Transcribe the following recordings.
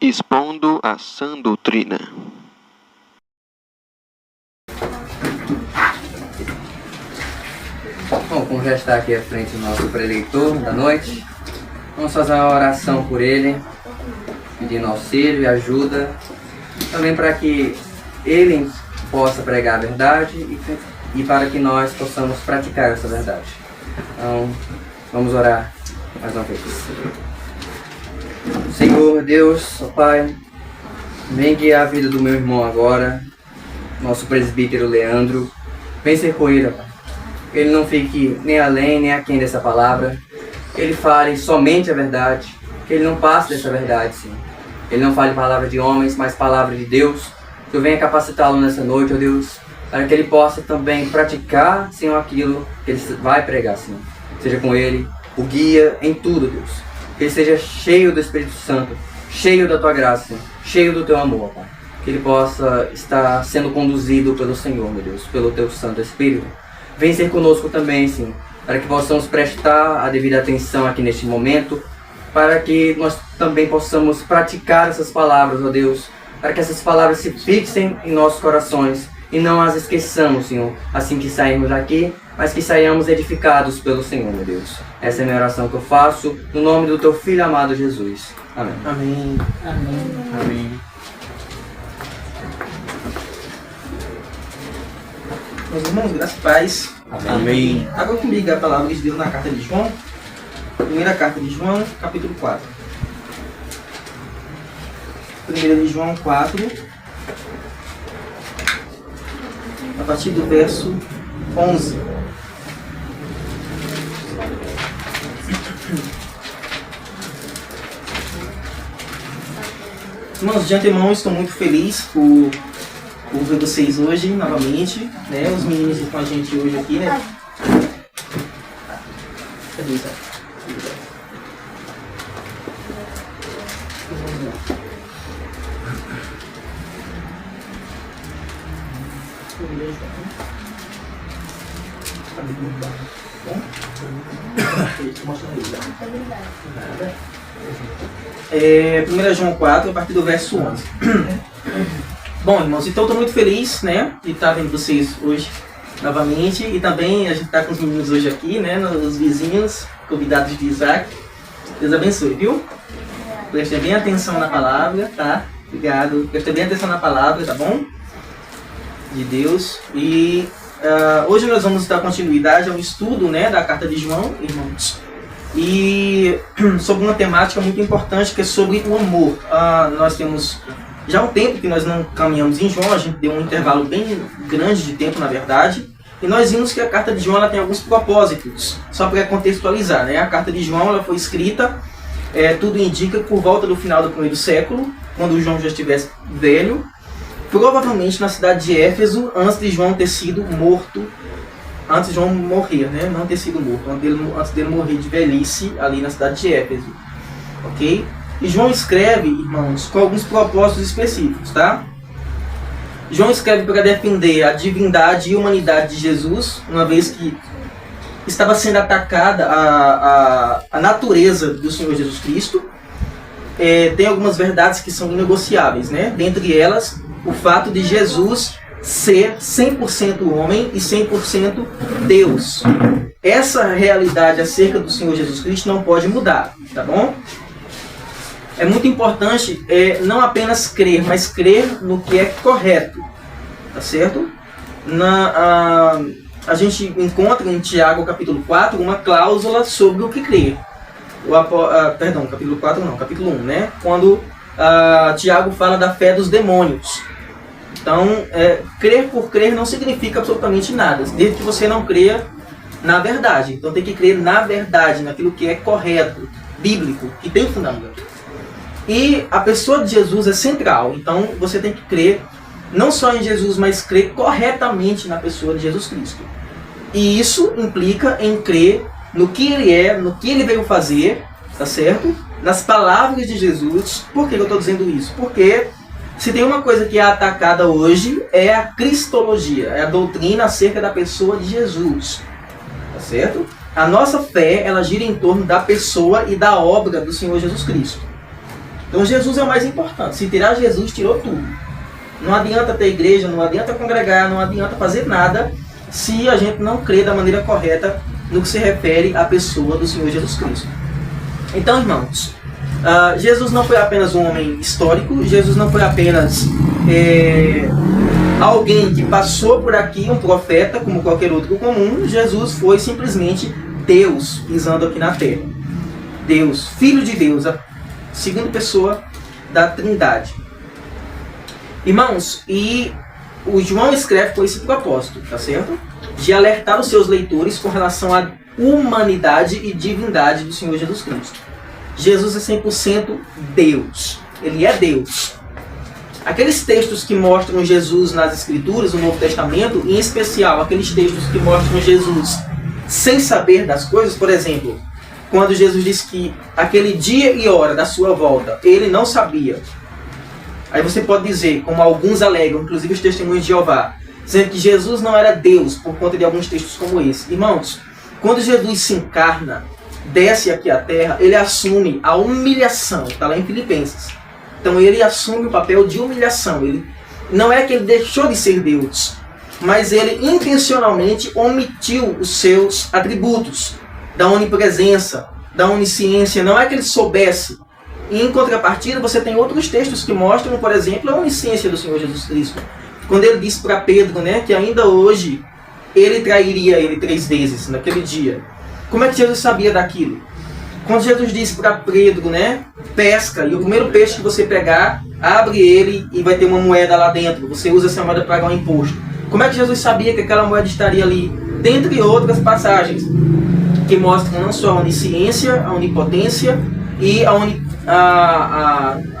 expondo a sã doutrina. Bom, como já está aqui à frente o nosso preleitor da noite, vamos fazer uma oração por ele, pedindo auxílio e ajuda, também para que ele possa pregar a verdade e para que nós possamos praticar essa verdade. Então, vamos orar mais uma vez. Senhor Deus, ó Pai, vem guiar a vida do meu irmão agora, nosso presbítero Leandro. Vem ser com ele, Pai. Que ele não fique nem além, nem aquém dessa palavra. Que ele fale somente a verdade. Que ele não passe dessa verdade, Senhor. Ele não fale palavra de homens, mas palavra de Deus. Que eu venha capacitá-lo nessa noite, ó Deus, para que ele possa também praticar, Senhor, aquilo que ele vai pregar, Senhor. Seja com ele o guia em tudo, Deus. Que ele seja cheio do Espírito Santo, cheio da Tua graça, Senhor, cheio do Teu amor, Pai. Que ele possa estar sendo conduzido pelo Senhor, meu Deus, pelo Teu Santo Espírito. Vem ser conosco também, Senhor, para que possamos prestar a devida atenção aqui neste momento, para que nós também possamos praticar essas palavras, ó Deus, para que essas palavras se fixem em nossos corações e não as esqueçamos, Senhor, assim que sairmos daqui, mas que saiamos edificados pelo Senhor, meu Deus. Essa é a minha oração que eu faço, no nome do Teu Filho amado Jesus. Amém. Amém. Amém. Amém. Meus irmãos, graças e paz. Amém. Agora comigo a palavra de Deus na carta de João. Primeira carta de João, capítulo 4. Primeira de João 4, a partir do verso 11. Irmãos, de antemão estou muito feliz por ver vocês hoje novamente, né? Os meninos estão com a gente hoje aqui, né? Cadê isso? Primeira João 4, a partir do verso 11. Bom, irmãos, então estou muito feliz, né, de estar vendo vocês hoje novamente. E também a gente está com os meninos hoje aqui, né, os vizinhos, convidados de Isaac. Deus abençoe, viu? Prestem bem atenção na palavra, tá? Obrigado. Prestem bem atenção na palavra, tá bom? De Deus. E hoje nós vamos dar continuidade ao estudo, né, da carta de João, irmãos. E sobre uma temática muito importante, que é sobre o amor. Nós temos já um tempo que nós não caminhamos em João, a gente deu um intervalo bem grande de tempo, na verdade. E nós vimos que a carta de João ela tem alguns propósitos, só para contextualizar, né? A carta de João ela foi escrita, tudo indica, por volta do final do primeiro século, quando João já estivesse velho, provavelmente na cidade de Éfeso, antes de João ter sido morto, antes de João morrer, né? Não ter sido morto, antes dele morrer de velhice ali na cidade de Éfeso, ok? E João escreve, irmãos, com alguns propósitos específicos, tá? João escreve para defender a divindade e humanidade de Jesus, uma vez que estava sendo atacada a natureza do Senhor Jesus Cristo. Tem algumas verdades que são inegociáveis, né? Dentre elas, o fato de Jesus ser 100% homem e 100% Deus. Essa realidade acerca do Senhor Jesus Cristo não pode mudar, tá bom? É muito importante não apenas crer, mas crer no que é correto, tá certo? A gente encontra em Tiago capítulo 4 uma cláusula sobre o que crer. Perdão, capítulo 4 não, capítulo 1, né? Quando Tiago fala da fé dos demônios. Então, crer por crer não significa absolutamente nada, desde que você não creia na verdade. Então tem que crer na verdade, naquilo que é correto, bíblico, que tem fundamento. E a pessoa de Jesus é central, então você tem que crer não só em Jesus, mas crer corretamente na pessoa de Jesus Cristo. E isso implica em crer no que ele é, no que ele veio fazer, tá certo? Nas palavras de Jesus. Por que eu estou dizendo isso? Porque se tem uma coisa que é atacada hoje, é a cristologia, é a doutrina acerca da pessoa de Jesus, tá certo? A nossa fé, ela gira em torno da pessoa e da obra do Senhor Jesus Cristo. Então Jesus é o mais importante. Se tirar Jesus, tirou tudo. Não adianta ter igreja, não adianta congregar, não adianta fazer nada se a gente não crê da maneira correta no que se refere à pessoa do Senhor Jesus Cristo. Então, irmãos, Jesus não foi apenas um homem histórico, Jesus não foi apenas alguém que passou por aqui, um profeta, como qualquer outro comum. Jesus foi simplesmente Deus pisando aqui na terra. Deus, Filho de Deus, a segunda pessoa da Trindade. Irmãos, e o João escreve com esse propósito, tá certo? De alertar os seus leitores com relação à humanidade e divindade do Senhor Jesus Cristo. Jesus é 100% Deus. Ele é Deus. Aqueles textos que mostram Jesus nas Escrituras, no Novo Testamento, em especial aqueles textos que mostram Jesus sem saber das coisas, por exemplo, quando Jesus diz que aquele dia e hora da sua volta, ele não sabia. Aí você pode dizer, como alguns alegam, inclusive os testemunhos de Jeová, dizendo que Jesus não era Deus por conta de alguns textos como esse. Irmãos, quando Jesus se encarna, desce aqui à terra, ele assume a humilhação. Está lá em Filipenses. Então ele assume o papel de humilhação. Ele, não é que ele deixou de ser Deus, mas ele intencionalmente omitiu os seus atributos da onipresença, da onisciência. Não é que ele soubesse. E em contrapartida, você tem outros textos que mostram, por exemplo, a onisciência do Senhor Jesus Cristo. Quando ele disse para Pedro, né, que ainda hoje ele trairia ele 3 vezes naquele dia. Como é que Jesus sabia daquilo? Quando Jesus disse para Pedro, né, pesca, e o primeiro peixe que você pegar, abre ele e vai ter uma moeda lá dentro. Você usa essa moeda para pagar um imposto. Como é que Jesus sabia que aquela moeda estaria ali? Dentre outras passagens que mostram não só a onisciência, a onipotência e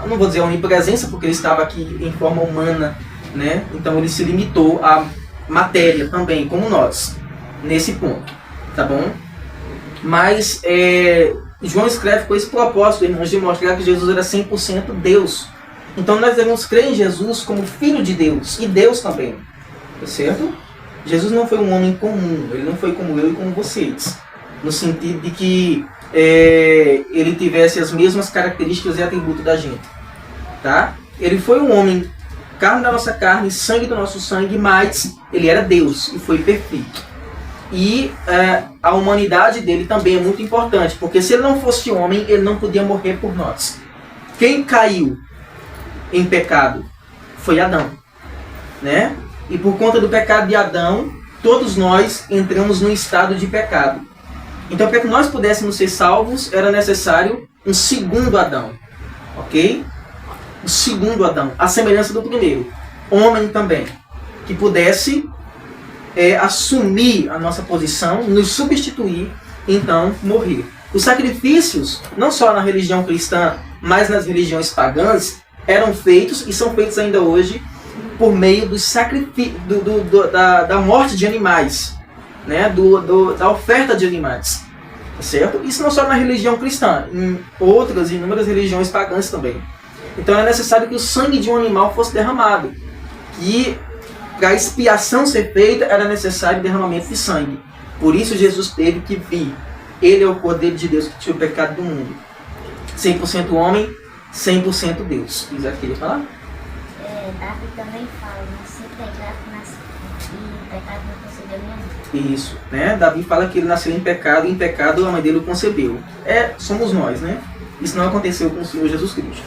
não vou dizer a onipresença, porque ele estava aqui em forma humana, né? Então ele se limitou à matéria também, como nós, nesse ponto, tá bom? Mas João escreve com esse propósito, irmãos, de mostrar que Jesus era 100% Deus. Então nós devemos crer em Jesus como Filho de Deus e Deus também, tá certo? Jesus não foi um homem comum, ele não foi como eu e como vocês, no sentido de que ele tivesse as mesmas características e atributos da gente, tá? Ele foi um homem, carne da nossa carne, sangue do nosso sangue, mas ele era Deus e foi perfeito. E a humanidade dele também é muito importante, porque se ele não fosse homem, ele não podia morrer por nós. Quem caiu em pecado foi Adão, né? E por conta do pecado de Adão, todos nós entramos num estado de pecado. Então, para que nós pudéssemos ser salvos, era necessário um segundo Adão. Ok? O segundo Adão, a semelhança do primeiro. Homem também. Que pudesse assumir a nossa posição, nos substituir, então morrer. Os sacrifícios, não só na religião cristã, mas nas religiões pagãs, eram feitos e são feitos ainda hoje por meio do sacrifício, da morte de animais. Né, da oferta de animais, tá certo? Isso não só na religião cristã, em outras inúmeras religiões pagãs também. Então é necessário que o sangue de um animal fosse derramado. E para a expiação ser feita, era necessário o derramamento de sangue. Por isso Jesus teve que vir. Ele é o Cordeiro de Deus que tira o pecado do mundo. 100% homem, 100% Deus. Isaac, queria falar? Davi também fala, nasci pecado, nasci e pecado não concedeu minha mãe. Isso, né? Davi fala que ele nasceu em pecado e em pecado a mãe dele o concebeu. Somos nós, né? Isso não aconteceu com o Senhor Jesus Cristo.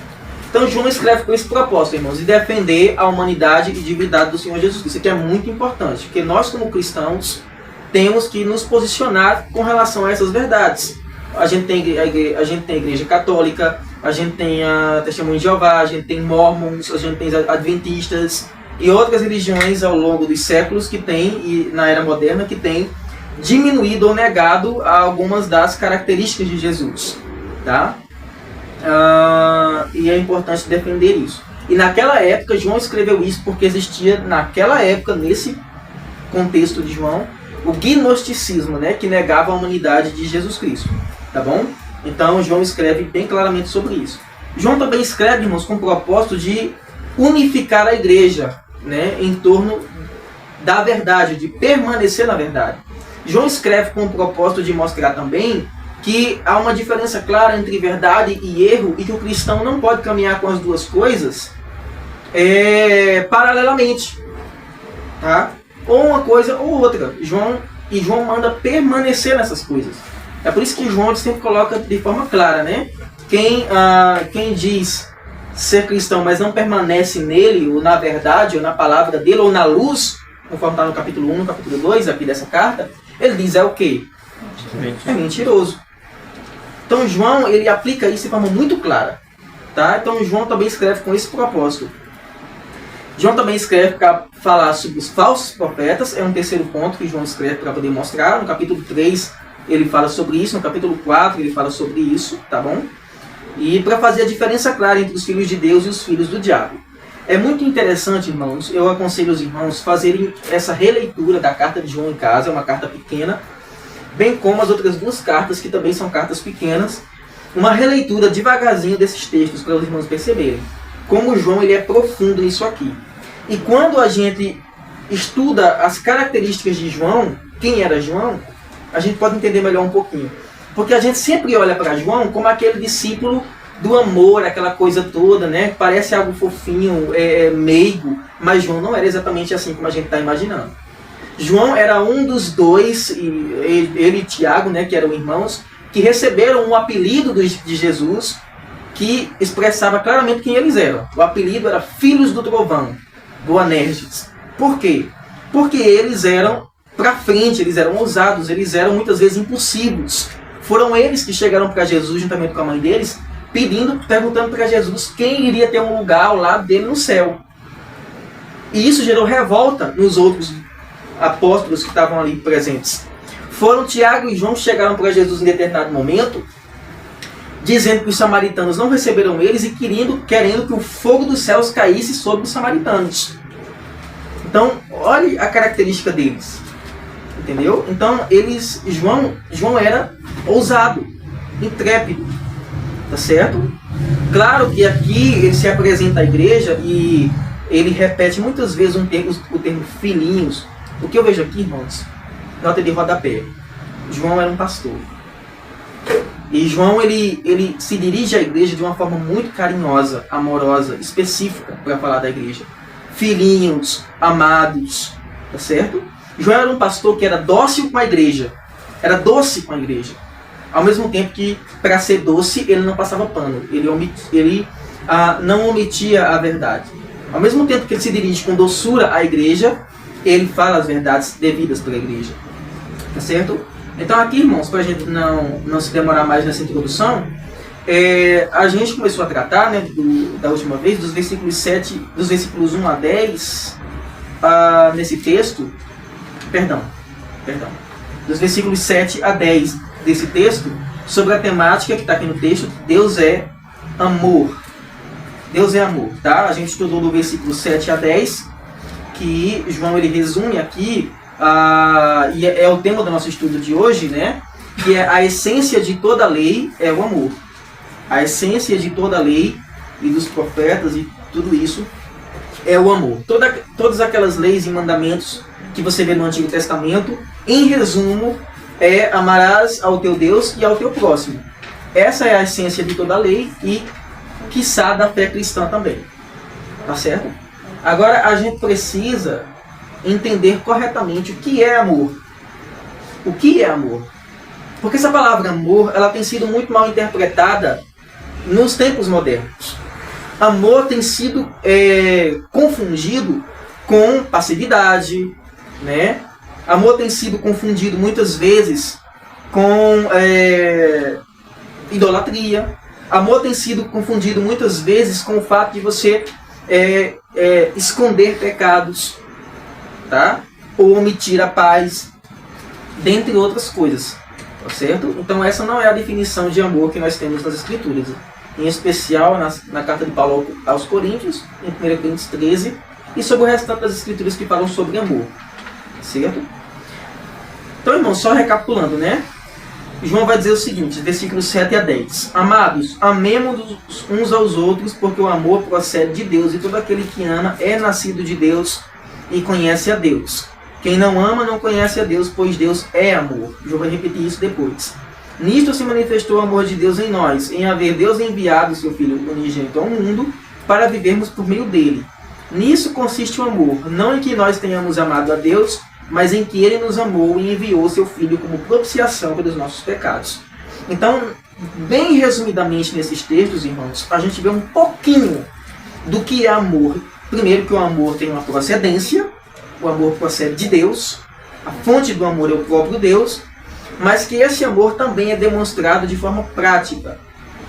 Então João escreve com esse propósito, irmãos, de defender a humanidade e divindade do Senhor Jesus Cristo. Isso aqui é muito importante, porque nós como cristãos temos que nos posicionar com relação a essas verdades. A gente tem a igreja católica, a gente tem a Testemunha de Jeová, a gente tem mormons, a gente tem adventistas e outras religiões ao longo dos séculos que tem, e na era moderna, que tem diminuído ou negado algumas das características de Jesus, tá? E é importante defender isso. E naquela época, João escreveu isso porque existia naquela época, nesse contexto de João, o gnosticismo, né, que negava a humanidade de Jesus Cristo, tá bom? Então João escreve bem claramente sobre isso. João também escreve, irmãos, com o propósito de unificar a igreja, né, em torno da verdade, de permanecer na verdade. João escreve com o propósito de mostrar também que há uma diferença clara entre verdade e erro e que o cristão não pode caminhar com as duas coisas paralelamente, tá? Ou uma coisa ou outra. João manda permanecer nessas coisas. É por isso que João sempre coloca de forma clara, né? Quem diz ser cristão, mas não permanece nele, ou na verdade, ou na palavra dele, ou na luz, conforme está no capítulo 1, no capítulo 2 aqui dessa carta, ele diz o quê? É mentiroso. Então João, ele aplica isso de forma muito clara, tá? Então João também escreve com esse propósito. João também escreve para falar sobre os falsos profetas, é um terceiro ponto que João escreve para poder mostrar. No capítulo 3 ele fala sobre isso, no capítulo 4 ele fala sobre isso, tá bom? E para fazer a diferença clara entre os filhos de Deus e os filhos do diabo. É muito interessante, irmãos, eu aconselho os irmãos fazerem essa releitura da carta de João em casa, é uma carta pequena, bem como as outras duas cartas, que também são cartas pequenas, uma releitura devagarzinho desses textos, para os irmãos perceberem como João ele é profundo nisso aqui. E quando a gente estuda as características de João, quem era João, a gente pode entender melhor um pouquinho. Porque a gente sempre olha para João como aquele discípulo do amor, aquela coisa toda, né? Parece algo fofinho, meigo, mas João não era exatamente assim como a gente está imaginando. João era um dos dois, ele e Tiago, né, que eram irmãos, que receberam um apelido de Jesus que expressava claramente quem eles eram. O apelido era Filhos do Trovão, Boanerges. Por quê? Porque eles eram para frente, eles eram ousados, eles eram muitas vezes impulsivos. Foram eles que chegaram para Jesus, juntamente com a mãe deles, perguntando para Jesus quem iria ter um lugar ao lado dele no céu. E isso gerou revolta nos outros apóstolos que estavam ali presentes. Foram Tiago e João que chegaram para Jesus em determinado momento, dizendo que os samaritanos não receberam eles e querendo que o fogo dos céus caísse sobre os samaritanos. Então, olhe a característica deles. Entendeu? Então, João era ousado, intrépido. Tá certo? Claro que aqui ele se apresenta à igreja e ele repete muitas vezes o termo filhinhos. O que eu vejo aqui, irmãos, nota de rodapé. João era um pastor. E João ele se dirige à igreja de uma forma muito carinhosa, amorosa, específica para falar da igreja. Filhinhos, amados, tá certo? João era um pastor que era dócil com a igreja. Era doce com a igreja. Ao mesmo tempo que, para ser doce, ele não passava pano. Ele não omitia a verdade. Ao mesmo tempo que ele se dirige com doçura à igreja, ele fala as verdades devidas para a igreja. Tá certo? Então aqui, irmãos, para a gente não se demorar mais nessa introdução, a gente começou a tratar, né, da última vez, dos versículos 1 a 10, nesse texto, dos versículos 7 a 10 desse texto, sobre a temática que está aqui no texto, Deus é amor. Deus é amor, tá? A gente estudou do versículo 7 a 10, que João ele resume aqui, e é o tema do nosso estudo de hoje, né? Que é a essência de toda a lei é o amor. A essência de toda a lei e dos profetas e tudo isso é o amor. Todas aquelas leis e mandamentos que você vê no Antigo Testamento, em resumo, amarás ao teu Deus e ao teu próximo. Essa é a essência de toda a lei e, quiçá, da fé cristã também. Tá certo? Agora, a gente precisa entender corretamente o que é amor. O que é amor? Porque essa palavra amor, ela tem sido muito mal interpretada nos tempos modernos. Amor tem sido confundido com passividade, né? Amor tem sido confundido muitas vezes com idolatria. Amor tem sido confundido muitas vezes com o fato de você esconder pecados, tá? Ou omitir a paz, dentre outras coisas, tá certo? Então essa não é a definição de amor que nós temos nas Escrituras, em especial na carta de Paulo aos Coríntios, em 1 Coríntios 13, e sobre o restante das Escrituras que falam sobre amor, certo? Então, irmãos, só recapitulando, né? João vai dizer o seguinte, versículos 7 a 10. Amados, amemos uns aos outros, porque o amor procede de Deus, e todo aquele que ama é nascido de Deus e conhece a Deus. Quem não ama não conhece a Deus, pois Deus é amor. João vai repetir isso depois. Nisto se manifestou o amor de Deus em nós, em haver Deus enviado o seu Filho unigênito ao mundo para vivermos por meio dele. Nisso consiste o amor, não em que nós tenhamos amado a Deus, mas em que ele nos amou e enviou o seu Filho como propiciação pelos nossos pecados. Então, bem resumidamente nesses textos, irmãos, a gente vê um pouquinho do que é amor. Primeiro, que o amor tem uma procedência, o amor procede de Deus, a fonte do amor é o próprio Deus, mas que esse amor também é demonstrado de forma prática.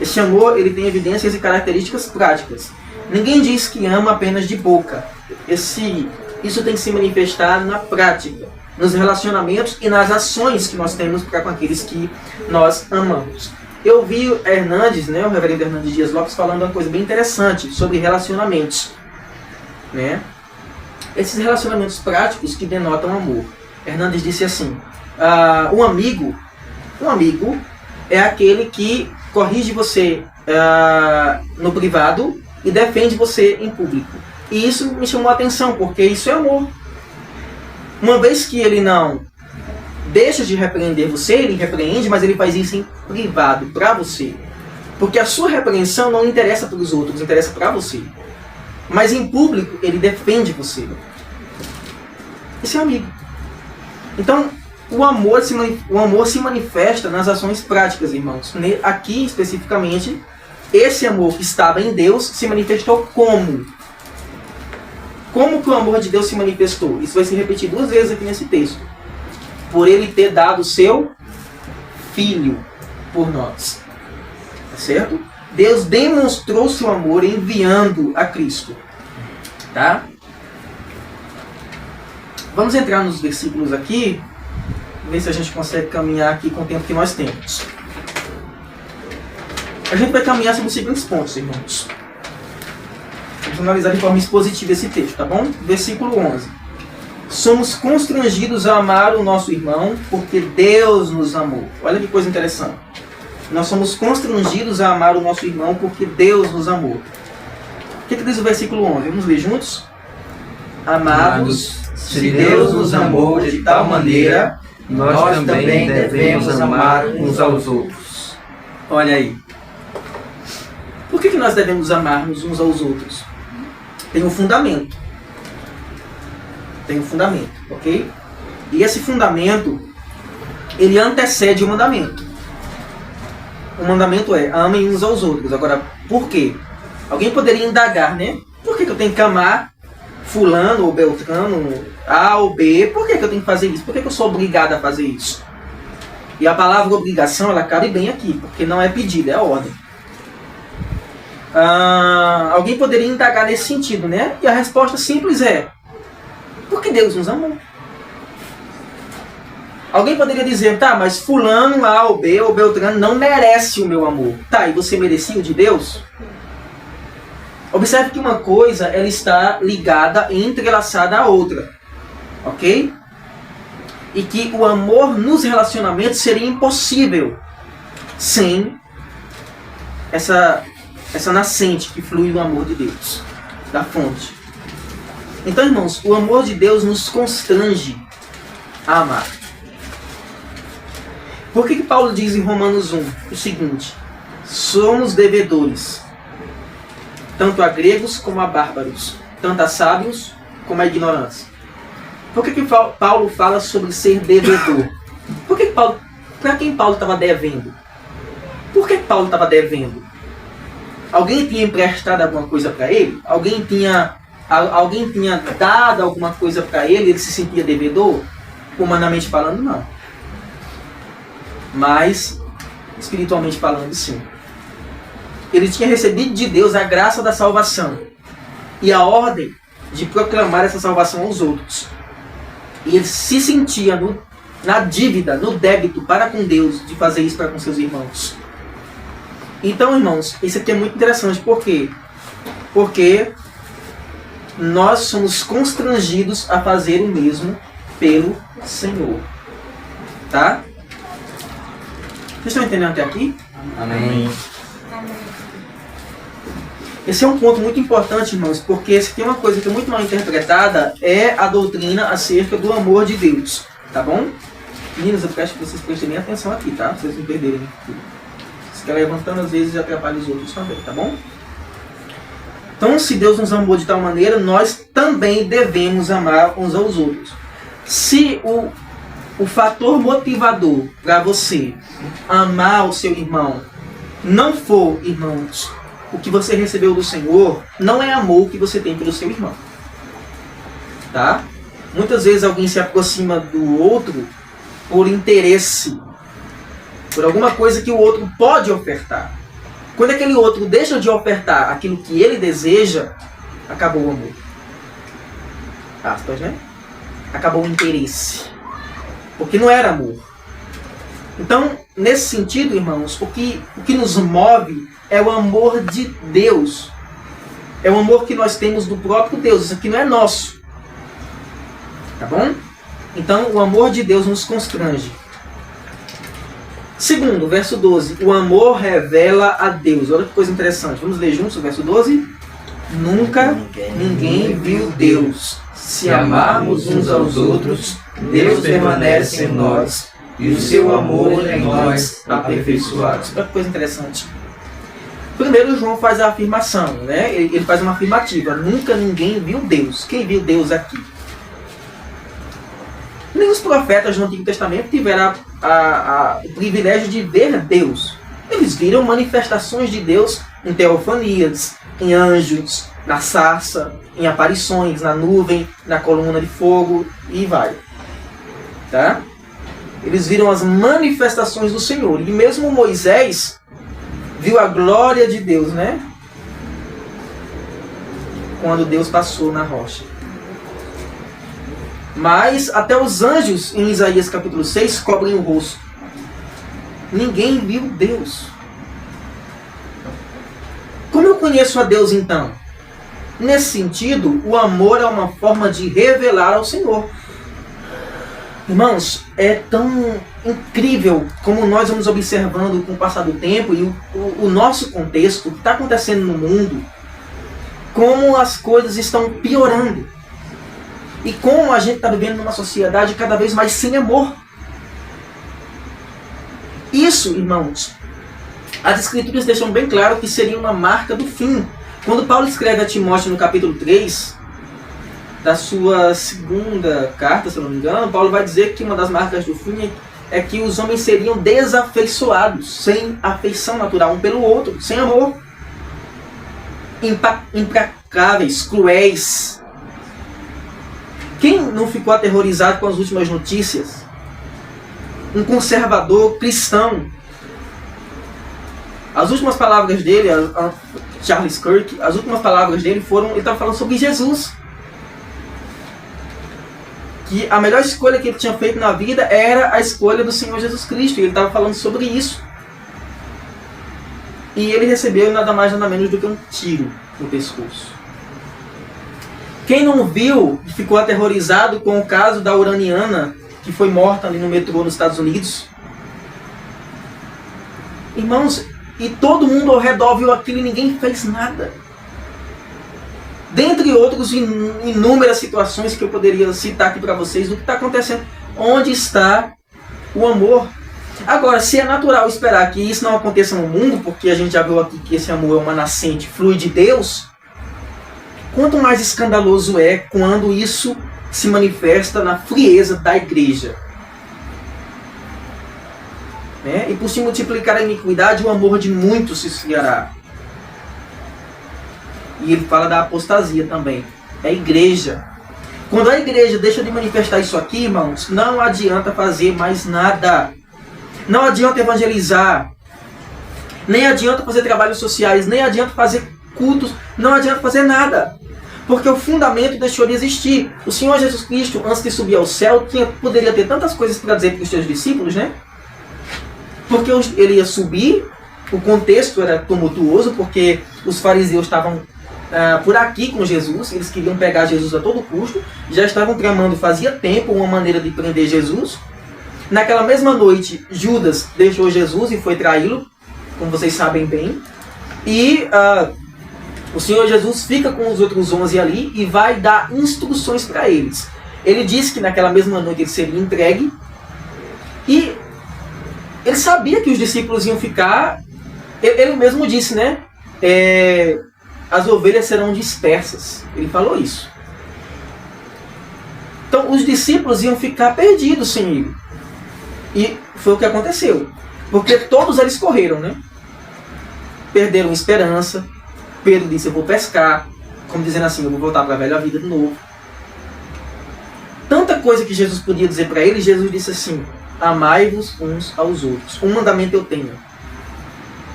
Esse amor ele tem evidências e características práticas. Ninguém diz que ama apenas de boca. Isso tem que se manifestar na prática, nos relacionamentos e nas ações que nós temos para com aqueles que nós amamos. Eu vi o Hernandes, o reverendo Hernandes Dias Lopes, falando uma coisa bem interessante sobre relacionamentos. Esses relacionamentos práticos que denotam amor. Hernandes disse assim, um amigo é aquele que corrige você no privado e defende você em público. E isso me chamou a atenção, porque isso é amor. Uma vez que ele não deixa de repreender você, ele repreende, mas ele faz isso em privado, para você. Porque a sua repreensão não interessa para os outros, interessa para você. Mas em público, ele defende você. Esse é amigo. Então, o amor se manifesta nas ações práticas, irmãos. Aqui, especificamente, esse amor que estava em Deus se manifestou como? Como que o amor de Deus se manifestou? Isso vai se repetir 2 vezes aqui nesse texto. Por ele ter dado o seu Filho por nós. Tá certo? Deus demonstrou seu amor enviando a Cristo. Tá? Vamos entrar nos versículos aqui. Ver se a gente consegue caminhar aqui com o tempo que nós temos. A gente vai caminhar sobre os seguintes pontos, irmãos. Vamos analisar de forma expositiva esse texto, tá bom? Versículo 11. Somos constrangidos a amar o nosso irmão porque Deus nos amou. Olha que coisa interessante. Nós somos constrangidos a amar o nosso irmão porque Deus nos amou. O que diz o versículo 11? Vamos ler juntos? Amados, se Deus nos amou de tal maneira, nós também devemos amar uns aos outros. Olha aí. Por que nós devemos amar uns aos outros? Tem um fundamento. Tem um fundamento, ok? E esse fundamento, ele antecede o mandamento. O mandamento é, amem uns aos outros. Agora, por quê? Alguém poderia indagar, né? Por que eu tenho que amar fulano ou beltrano, A ou B? Por que eu tenho que fazer isso? Por que eu sou obrigado a fazer isso? E a palavra obrigação, ela cabe bem aqui, porque não é pedido, é ordem. Alguém poderia indagar nesse sentido, né? E a resposta simples é, porque Deus nos amou. Alguém poderia dizer, tá, mas fulano, A ou B ou beltrano não merece o meu amor. Tá, e você merecia o de Deus? Observe que uma coisa, ela está ligada e entrelaçada à outra. Ok? E que o amor nos relacionamentos seria impossível sem essa nascente que flui do amor de Deus, da fonte. Então, irmãos, o amor de Deus nos constrange a amar. Por que Paulo diz em Romanos 1 o seguinte? Somos devedores, tanto a gregos como a bárbaros, tanto a sábios como a ignorantes. Por que Paulo fala sobre ser devedor? Para quem Paulo estava devendo? Por que Paulo estava devendo? Alguém tinha emprestado alguma coisa para ele? Alguém tinha dado alguma coisa para ele? Ele se sentia devedor? Humanamente falando, não. Mas, espiritualmente falando, sim. Ele tinha recebido de Deus a graça da salvação e a ordem de proclamar essa salvação aos outros. E ele se sentia na dívida, no débito para com Deus de fazer isso para com seus irmãos. Então, irmãos, isso aqui é muito interessante. Por quê? Porque nós somos constrangidos a fazer o mesmo pelo Senhor. Tá? Vocês estão entendendo até aqui? Amém. Esse é um ponto muito importante, irmãos, porque se tem uma coisa que é muito mal interpretada, é a doutrina acerca do amor de Deus, tá bom? Meninas, eu peço que vocês prestem bem atenção aqui, tá? Pra vocês não perderem tudo. Se ficar levantando, às vezes atrapalha os outros também, tá bom? Então, se Deus nos amou de tal maneira, nós também devemos amar uns aos outros. Se o fator motivador para você amar o seu irmão não for, irmãos, o que você recebeu do Senhor, não é amor que você tem pelo seu irmão. Tá? Muitas vezes alguém se aproxima do outro por interesse, por alguma coisa que o outro pode ofertar. Quando aquele outro deixa de ofertar aquilo que ele deseja, acabou o amor. Aspas, né? Acabou o interesse. Porque não era amor. Então, nesse sentido, irmãos, o que nos move é o amor de Deus. É o amor que nós temos do próprio Deus. Isso aqui não é nosso. Tá bom? Então, o amor de Deus nos constrange. Segundo, verso 12. O amor revela a Deus. Olha que coisa interessante. Vamos ler juntos o verso 12? Nunca ninguém viu Deus. Se amarmos uns aos outros, Deus permanece em nós, e o seu amor em nós aperfeiçoado. Olha que coisa interessante. Primeiro, João faz a afirmação, né? Ele faz uma afirmativa. Nunca ninguém viu Deus. Quem viu Deus aqui? Nem os profetas do Antigo Testamento tiveram o privilégio de ver Deus. Eles viram manifestações de Deus em teofanias, em anjos, na sarça, em aparições, na nuvem, na coluna de fogo e vai. Tá? Eles viram as manifestações do Senhor. E mesmo Moisés viu a glória de Deus, né? Quando Deus passou na rocha. Mas até os anjos, em Isaías capítulo 6, cobrem o rosto. Ninguém viu Deus. Como eu conheço a Deus então? Nesse sentido, o amor é uma forma de revelar ao Senhor. Irmãos, é tão incrível como nós vamos observando com o passar do tempo e o nosso contexto, o que está acontecendo no mundo, como as coisas estão piorando. E como a gente está vivendo numa sociedade cada vez mais sem amor. Isso, irmãos, as Escrituras deixam bem claro que seria uma marca do fim. Quando Paulo escreve a Timóteo no capítulo 3, da sua segunda carta, se eu não me engano, Paulo vai dizer que uma das marcas do fim é que os homens seriam desafeiçoados, sem afeição natural um pelo outro, sem amor. Implacáveis, cruéis. Quem não ficou aterrorizado com as últimas notícias? Um conservador cristão. As últimas palavras dele, Charles Kirk, as últimas palavras dele foram, ele estava falando sobre Jesus. Que a melhor escolha que ele tinha feito na vida era a escolha do Senhor Jesus Cristo. E ele estava falando sobre isso. E ele recebeu nada mais nada menos do que um tiro no pescoço. Quem não viu e ficou aterrorizado com o caso da uraniana que foi morta ali no metrô nos Estados Unidos? Irmãos, e todo mundo ao redor viu aquilo e ninguém fez nada. Dentre outros inúmeras situações que eu poderia citar aqui para vocês do que está acontecendo. Onde está o amor? Agora, se é natural esperar que isso não aconteça no mundo, porque a gente já viu aqui que esse amor é uma nascente, flui de Deus, quanto mais escandaloso é quando isso se manifesta na frieza da igreja. Né? E por se multiplicar a iniquidade, o amor de muitos se esfriará. E ele fala da apostasia também. É a igreja. Quando a igreja deixa de manifestar isso aqui, irmãos, não adianta fazer mais nada. Não adianta evangelizar. Nem adianta fazer trabalhos sociais. Nem adianta fazer cultos. Não adianta fazer nada. Porque o fundamento deixou de existir. O Senhor Jesus Cristo, antes de subir ao céu, poderia ter tantas coisas para dizer para os seus discípulos, né? Porque ele ia subir, o contexto era tumultuoso, porque os fariseus estavam por aqui com Jesus, eles queriam pegar Jesus a todo custo, já estavam tramando fazia tempo uma maneira de prender Jesus. Naquela mesma noite, Judas deixou Jesus e foi traí-lo, como vocês sabem bem. E o Senhor Jesus fica com os outros 11 ali e vai dar instruções para eles. Ele disse que naquela mesma noite ele seria entregue E ele sabia que os discípulos iam ficar, ele mesmo disse, né? As ovelhas serão dispersas. Ele falou isso. Então os discípulos iam ficar perdidos sem ele. E foi o que aconteceu. Porque todos eles correram, né? Perderam esperança. Pedro disse, eu vou pescar. Como dizendo assim, eu vou voltar para a velha vida de novo. Tanta coisa que Jesus podia dizer para eles, Jesus disse assim, amai-vos uns aos outros. Um mandamento eu tenho.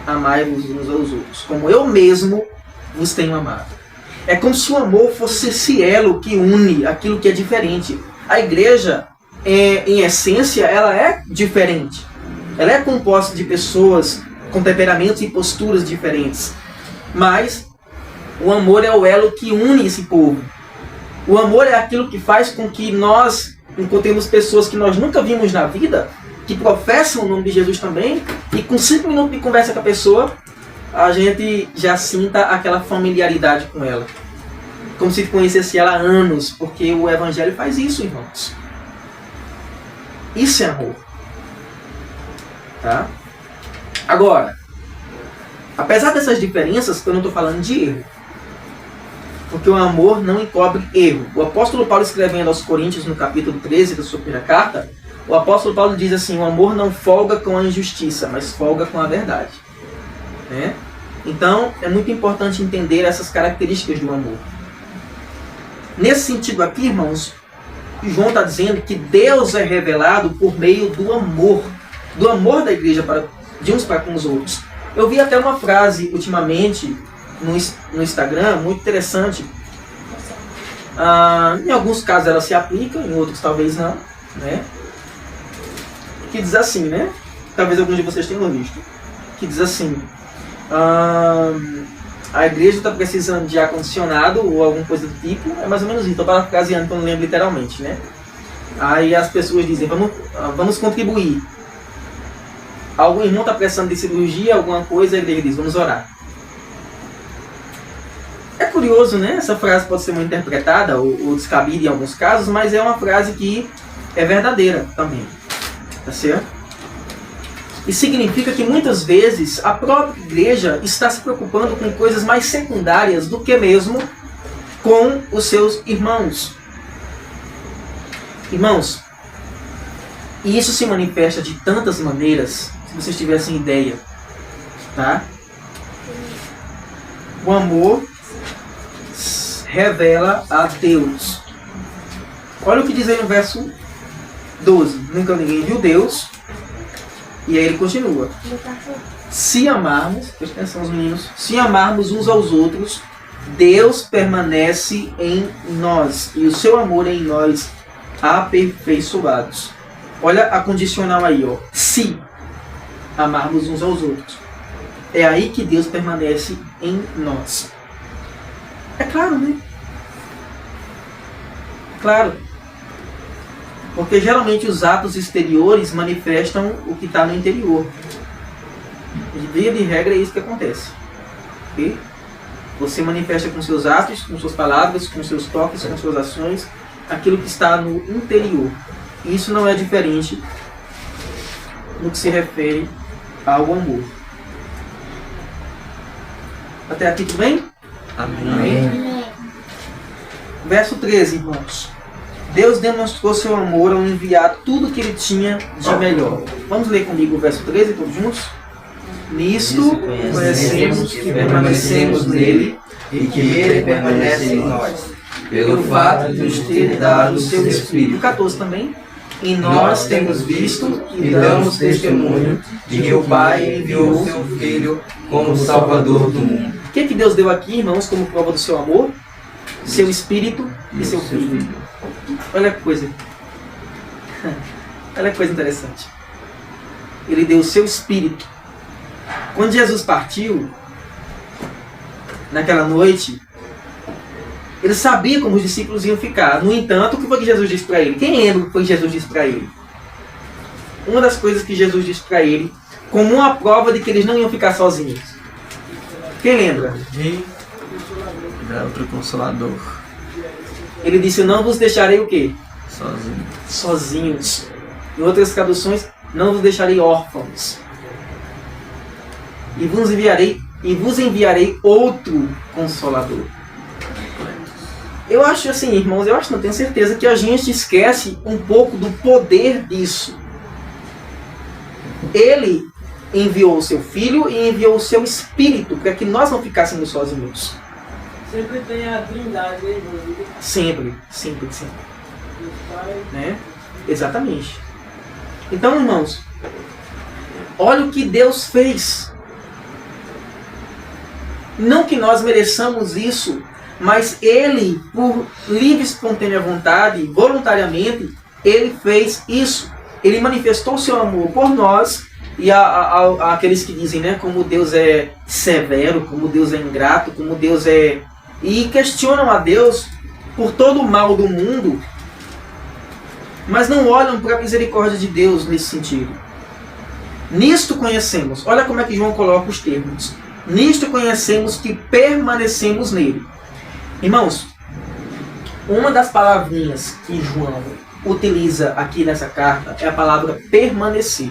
Amai-vos uns aos outros. Como eu mesmo vos tenho amado. É como se o amor fosse esse elo que une aquilo que é diferente. A igreja, em essência, ela é diferente. Ela é composta de pessoas com temperamentos e posturas diferentes. Mas o amor é o elo que une esse povo. O amor é aquilo que faz com que nós encontremos pessoas que nós nunca vimos na vida, que professam o nome de Jesus também, e com 5 minutos de conversa com a pessoa, a gente já sinta aquela familiaridade com ela. Como se conhecesse ela há anos, porque o Evangelho faz isso, irmãos. Isso é amor. Tá? Agora, apesar dessas diferenças, eu não estou falando de erro. Porque o amor não encobre erro. O apóstolo Paulo, escrevendo aos Coríntios, no capítulo 13 da sua primeira carta, o apóstolo Paulo diz assim, o amor não folga com a injustiça, mas folga com a verdade. Né? Então, é muito importante entender essas características do amor. Nesse sentido aqui, irmãos, João está dizendo que Deus é revelado por meio do amor da igreja de uns para com os outros. Eu vi até uma frase ultimamente no Instagram, muito interessante. Em alguns casos ela se aplica, em outros talvez não, né? Que diz assim, né? Talvez alguns de vocês tenham visto. Que diz assim, a igreja está precisando de ar-condicionado ou alguma coisa do tipo. É mais ou menos isso, estou parafraseando, que eu não lembro literalmente, né? Aí as pessoas dizem, vamos contribuir. Algum irmão está precisando de cirurgia, alguma coisa, a igreja diz, vamos orar. É curioso, né? Essa frase pode ser mal interpretada ou descabida em alguns casos, mas é uma frase que é verdadeira também. Tá certo? E significa que muitas vezes a própria igreja está se preocupando com coisas mais secundárias do que mesmo com os seus irmãos. Irmãos, e isso se manifesta de tantas maneiras, se vocês tivessem ideia, tá? O amor revela a Deus. Olha o que diz aí no verso 12. Nunca ninguém viu Deus. E aí ele continua. Se amarmos, presta atenção os meninos, se amarmos uns aos outros, Deus permanece em nós. E o seu amor é em nós aperfeiçoados. Olha a condicional aí, ó. Se amarmos uns aos outros. É aí que Deus permanece em nós. É claro, né? Claro. Porque geralmente os atos exteriores manifestam o que está no interior. Via de regra é isso que acontece. Okay? Você manifesta com seus atos, com suas palavras, com seus toques, com suas ações, aquilo que está no interior. E isso não é diferente no que se refere ao amor. Até aqui tudo bem? Amém. Verso 13, irmãos. Deus demonstrou seu amor ao enviar tudo que ele tinha de melhor. Vamos ler comigo o verso 13, todos juntos? Nisto conhecemos que permanecemos nele e que ele permanece em nós, pelo fato de nos ter dado o seu Espírito. 14 também. E nós temos visto e damos testemunho de que o Pai enviou o seu Filho como Salvador do mundo. O que Deus deu aqui, irmãos, como prova do seu amor? Seu Espírito e seu Filho. Olha que coisa. Olha que coisa interessante. Ele deu o seu Espírito. Quando Jesus partiu, naquela noite, ele sabia como os discípulos iam ficar. No entanto, o que foi que Jesus disse para ele? Quem lembra o que foi que Jesus disse para ele? Uma das coisas que Jesus disse para ele, como uma prova de que eles não iam ficar sozinhos. Quem lembra? Outro Consolador. Ele disse, eu não vos deixarei o quê? Sozinho. Sozinhos. Em outras traduções, não vos deixarei órfãos. E vos enviarei outro Consolador. Eu acho assim, irmãos, não tenho certeza que a gente esquece um pouco do poder disso. Ele enviou o seu Filho e enviou o seu Espírito para que nós não ficássemos sozinhos. Sempre tem a Trindade envolvida. Sempre. Né? Exatamente. Então, irmãos, olha o que Deus fez. Não que nós mereçamos isso, mas Ele, por livre e espontânea vontade, voluntariamente, Ele fez isso. Ele manifestou o seu amor por nós. E aqueles que dizem, né, como Deus é severo, como Deus é ingrato, como Deus é... E questionam a Deus por todo o mal do mundo, mas não olham para a misericórdia de Deus nesse sentido. Nisto conhecemos, olha como é que João coloca os termos. Nisto conhecemos que permanecemos nele. Irmãos, uma das palavrinhas que João utiliza aqui nessa carta é a palavra permanecer.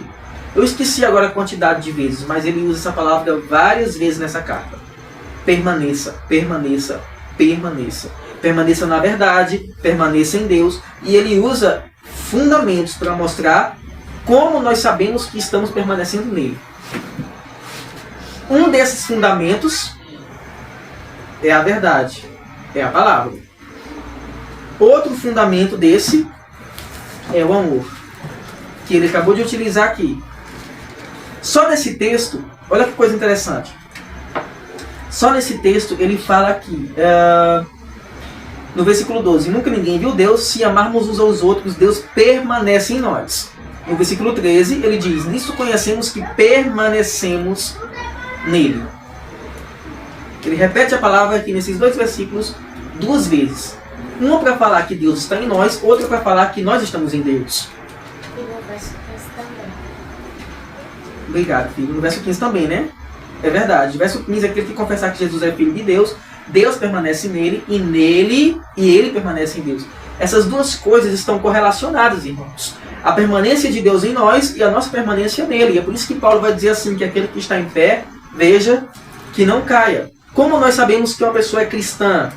Eu esqueci agora a quantidade de vezes, mas ele usa essa palavra várias vezes nessa carta. Permaneça, permaneça, permaneça. Permaneça na verdade, permaneça em Deus. E ele usa fundamentos para mostrar como nós sabemos que estamos permanecendo nele. Um desses fundamentos é a verdade, é a palavra. Outro fundamento desse é o amor, que ele acabou de utilizar aqui. Só nesse texto, olha que coisa interessante. Só nesse texto ele fala aqui, no versículo 12: nunca ninguém viu Deus, se amarmos uns aos outros, Deus permanece em nós. No versículo 13 ele diz: nisso conhecemos que permanecemos nele. Ele repete a palavra aqui nesses dois versículos duas vezes. Uma para falar que Deus está em nós, outra para falar que nós estamos em Deus. E no verso 15 também. Obrigado, filho. No verso 15 também, né? É verdade. O verso 15 é aquele que confessar que Jesus é filho de Deus, Deus permanece nele e ele permanece em Deus. Essas duas coisas estão correlacionadas, irmãos. A permanência de Deus em nós e a nossa permanência nele. E é por isso que Paulo vai dizer assim, que aquele que está em pé, veja que não caia. Como nós sabemos que uma pessoa é cristã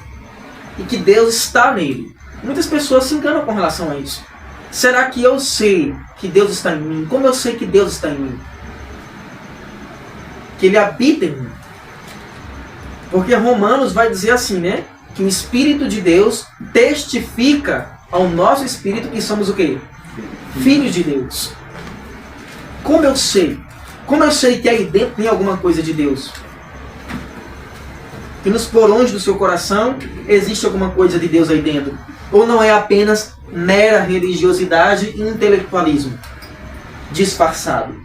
e que Deus está nele? Muitas pessoas se enganam com relação a isso. Será que eu sei que Deus está em mim? Como eu sei que Deus está em mim? Que Ele habita em mim. Porque Romanos vai dizer assim, né? Que o Espírito de Deus testifica ao nosso Espírito que somos o quê? Filhos de Deus. Como eu sei? Como eu sei que aí dentro tem alguma coisa de Deus? Que nos porões do seu coração existe alguma coisa de Deus aí dentro? Ou não é apenas mera religiosidade e intelectualismo disfarçado?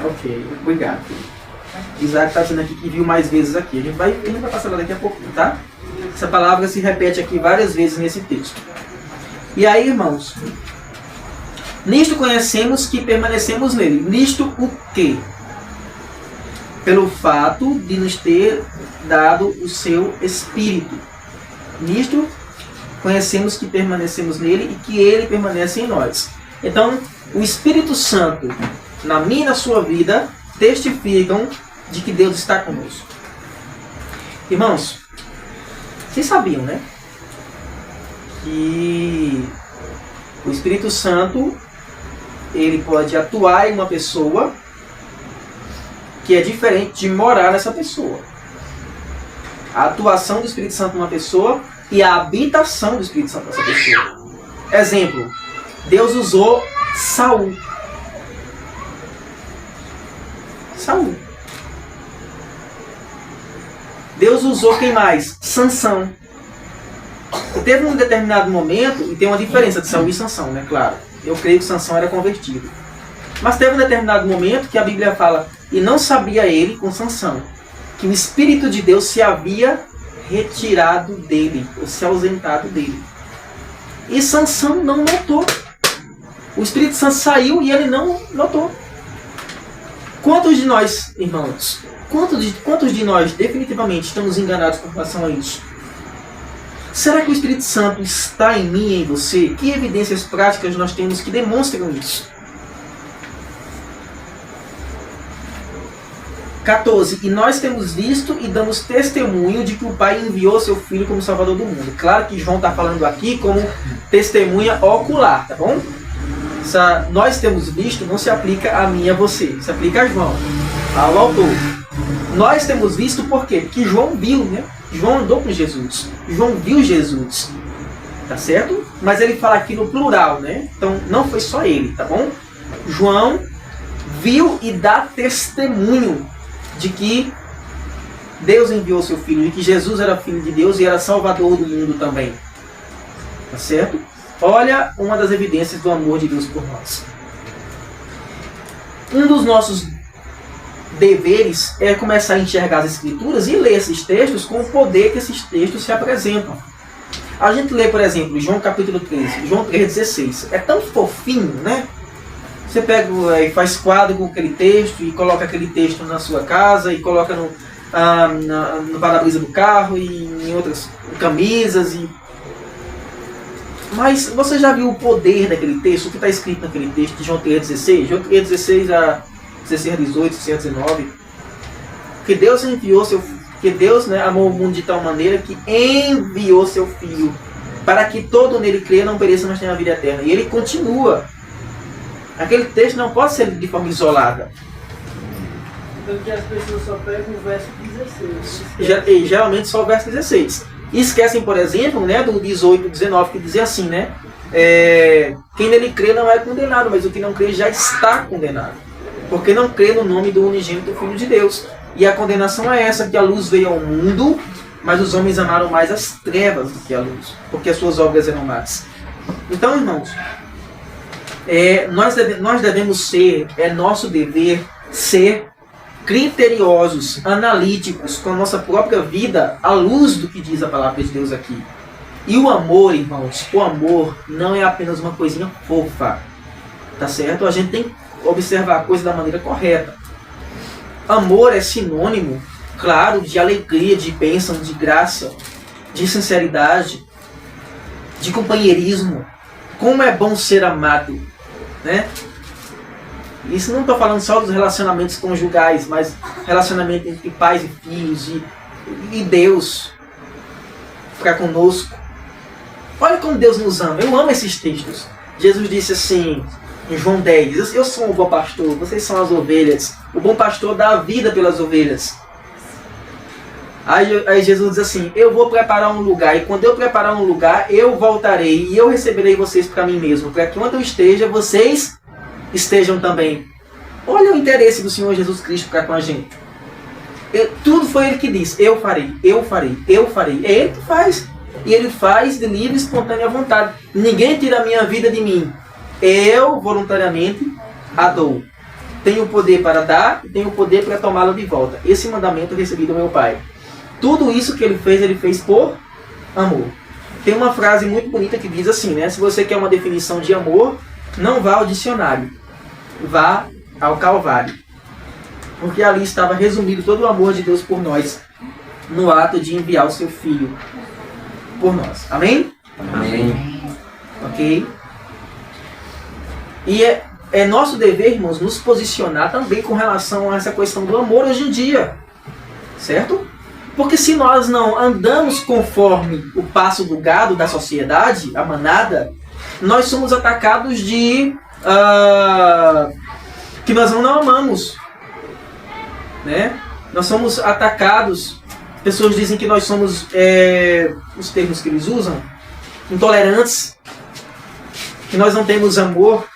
Ok, obrigado. Isaac está dizendo aqui que viu mais vezes aqui. A gente vai passar lá daqui a pouquinho, tá? Essa palavra se repete aqui várias vezes nesse texto. E aí, irmãos, nisto conhecemos que permanecemos nele. Nisto o quê? Pelo fato de nos ter dado o seu Espírito. Nisto conhecemos que permanecemos nele e que ele permanece em nós. Então, o Espírito Santo, na minha e na sua vida, testificam de que Deus está conosco. Irmãos, vocês sabiam, né? Que o Espírito Santo, ele pode atuar em uma pessoa que é diferente de morar nessa pessoa. A atuação do Espírito Santo numa pessoa e a habitação do Espírito Santo nessa pessoa. Exemplo, Deus usou Saul. Deus usou quem mais? Sansão. E teve um determinado momento, e tem uma diferença de Saul e Sansão, né? Claro. Eu creio que Sansão era convertido. Mas teve um determinado momento que a Bíblia fala, e não sabia ele, com Sansão, que o Espírito de Deus se havia retirado dele, ou se ausentado dele. E Sansão não notou. O Espírito Santo saiu e ele não notou. Quantos de nós, irmãos, quantos de nós definitivamente estamos enganados com relação a isso? Será que o Espírito Santo está em mim e em você? Que evidências práticas nós temos que demonstram isso? 14. E nós temos visto e damos testemunho de que o Pai enviou seu Filho como Salvador do mundo. Claro que João está falando aqui como testemunha ocular, tá bom? Nós temos visto não se aplica a mim e a você, se aplica a João, ao autor. Nós temos visto por quê? Porque João viu, né? João andou com Jesus. João viu Jesus. Tá certo? Mas ele fala aqui no plural, né? Então não foi só ele, tá bom? João viu e dá testemunho de que Deus enviou seu Filho, de que Jesus era Filho de Deus e era Salvador do mundo também. Tá certo? Olha uma das evidências do amor de Deus por nós. Um dos nossos deveres é começar a enxergar as Escrituras e ler esses textos com o poder que esses textos se apresentam. A gente lê, por exemplo, João capítulo 13, João 3,16. É tão fofinho, né? Você pega e faz quadro com aquele texto e coloca aquele texto na sua casa e coloca no para-brisa do carro e em outras camisas. Mas você já viu o poder daquele texto? O que está escrito naquele texto de João 3,16? João 3,16 a 16 a 18, 16 a 19. Que Deus enviou seu Filho. Que Deus, né, amou o mundo de tal maneira que enviou seu Filho para que todo nele crê não pereça, mas tenha a vida eterna. E ele continua. Aquele texto não pode ser de forma isolada. Então que as pessoas só pegam o verso 16. Geralmente só o verso 16. E esquecem, por exemplo, né, do 18 e 19, que dizia assim, né? Quem nele crê não é condenado, mas o que não crê já está condenado. Porque não crê no nome do unigênito Filho de Deus. E a condenação é essa, que a luz veio ao mundo, mas os homens amaram mais as trevas do que a luz, porque as suas obras eram más. Então, irmãos, nós devemos ser, é nosso dever ser criteriosos, analíticos com a nossa própria vida, à luz do que diz a palavra de Deus aqui. E o amor, irmãos, o amor não é apenas uma coisinha fofa, tá certo? A gente tem que observar a coisa da maneira correta. Amor é sinônimo, claro, de alegria, de bênção, de graça, de sinceridade, de companheirismo. Como é bom ser amado, né? Isso não estou falando só dos relacionamentos conjugais, mas relacionamento entre pais e filhos e Deus ficar conosco. Olha como Deus nos ama. Eu amo esses textos. Jesus disse assim, em João 10, eu sou o bom pastor, vocês são as ovelhas. O bom pastor dá a vida pelas ovelhas. Aí Jesus diz assim, eu vou preparar um lugar, e quando eu preparar um lugar, eu voltarei e eu receberei vocês para mim mesmo, para que onde eu esteja, vocês estejam também. Olha o interesse do Senhor Jesus Cristo para com a gente. Tudo foi Ele que disse, eu farei, eu farei, eu farei. É Ele que faz. E Ele faz de livre e espontânea vontade. Ninguém tira a minha vida de mim. Eu, voluntariamente, a dou. Tenho o poder para dar e tenho o poder para tomá-la de volta. Esse mandamento eu recebi do meu Pai. Tudo isso que Ele fez por amor. Tem uma frase muito bonita que diz assim, né? Se você quer uma definição de amor, não vá ao dicionário. Vá ao Calvário. Porque ali estava resumido todo o amor de Deus por nós, no ato de enviar o seu Filho por nós. Amém? Amém. Ok? E é nosso dever, irmãos, nos posicionar também com relação a essa questão do amor hoje em dia. Certo? Porque se nós não andamos conforme o passo do gado da sociedade, a manada, nós somos atacados de que nós não amamos. Né? Nós somos atacados, pessoas dizem que nós somos, os termos que eles usam, intolerantes, que nós não temos amor.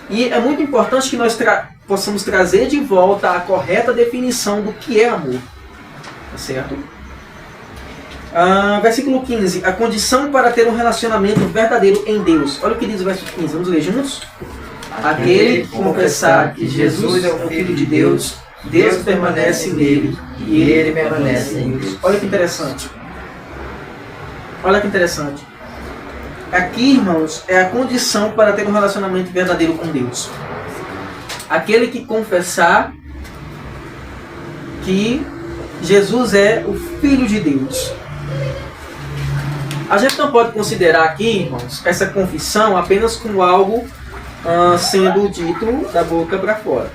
E é muito importante que nós possamos trazer de volta a correta definição do que é amor. Tá certo? Versículo 15. A condição para ter um relacionamento verdadeiro em Deus. Olha o que diz o verso 15. Vamos ler juntos? Aquele que confessar que Jesus é o Filho de Deus, Deus permanece nele e ele permanece em Deus. Olha que interessante. Olha que interessante. Aqui, irmãos, é a condição para ter um relacionamento verdadeiro com Deus. Aquele que confessar que Jesus é o Filho de Deus. A gente não pode considerar aqui, irmãos, essa confissão apenas como algo sendo dito da boca para fora.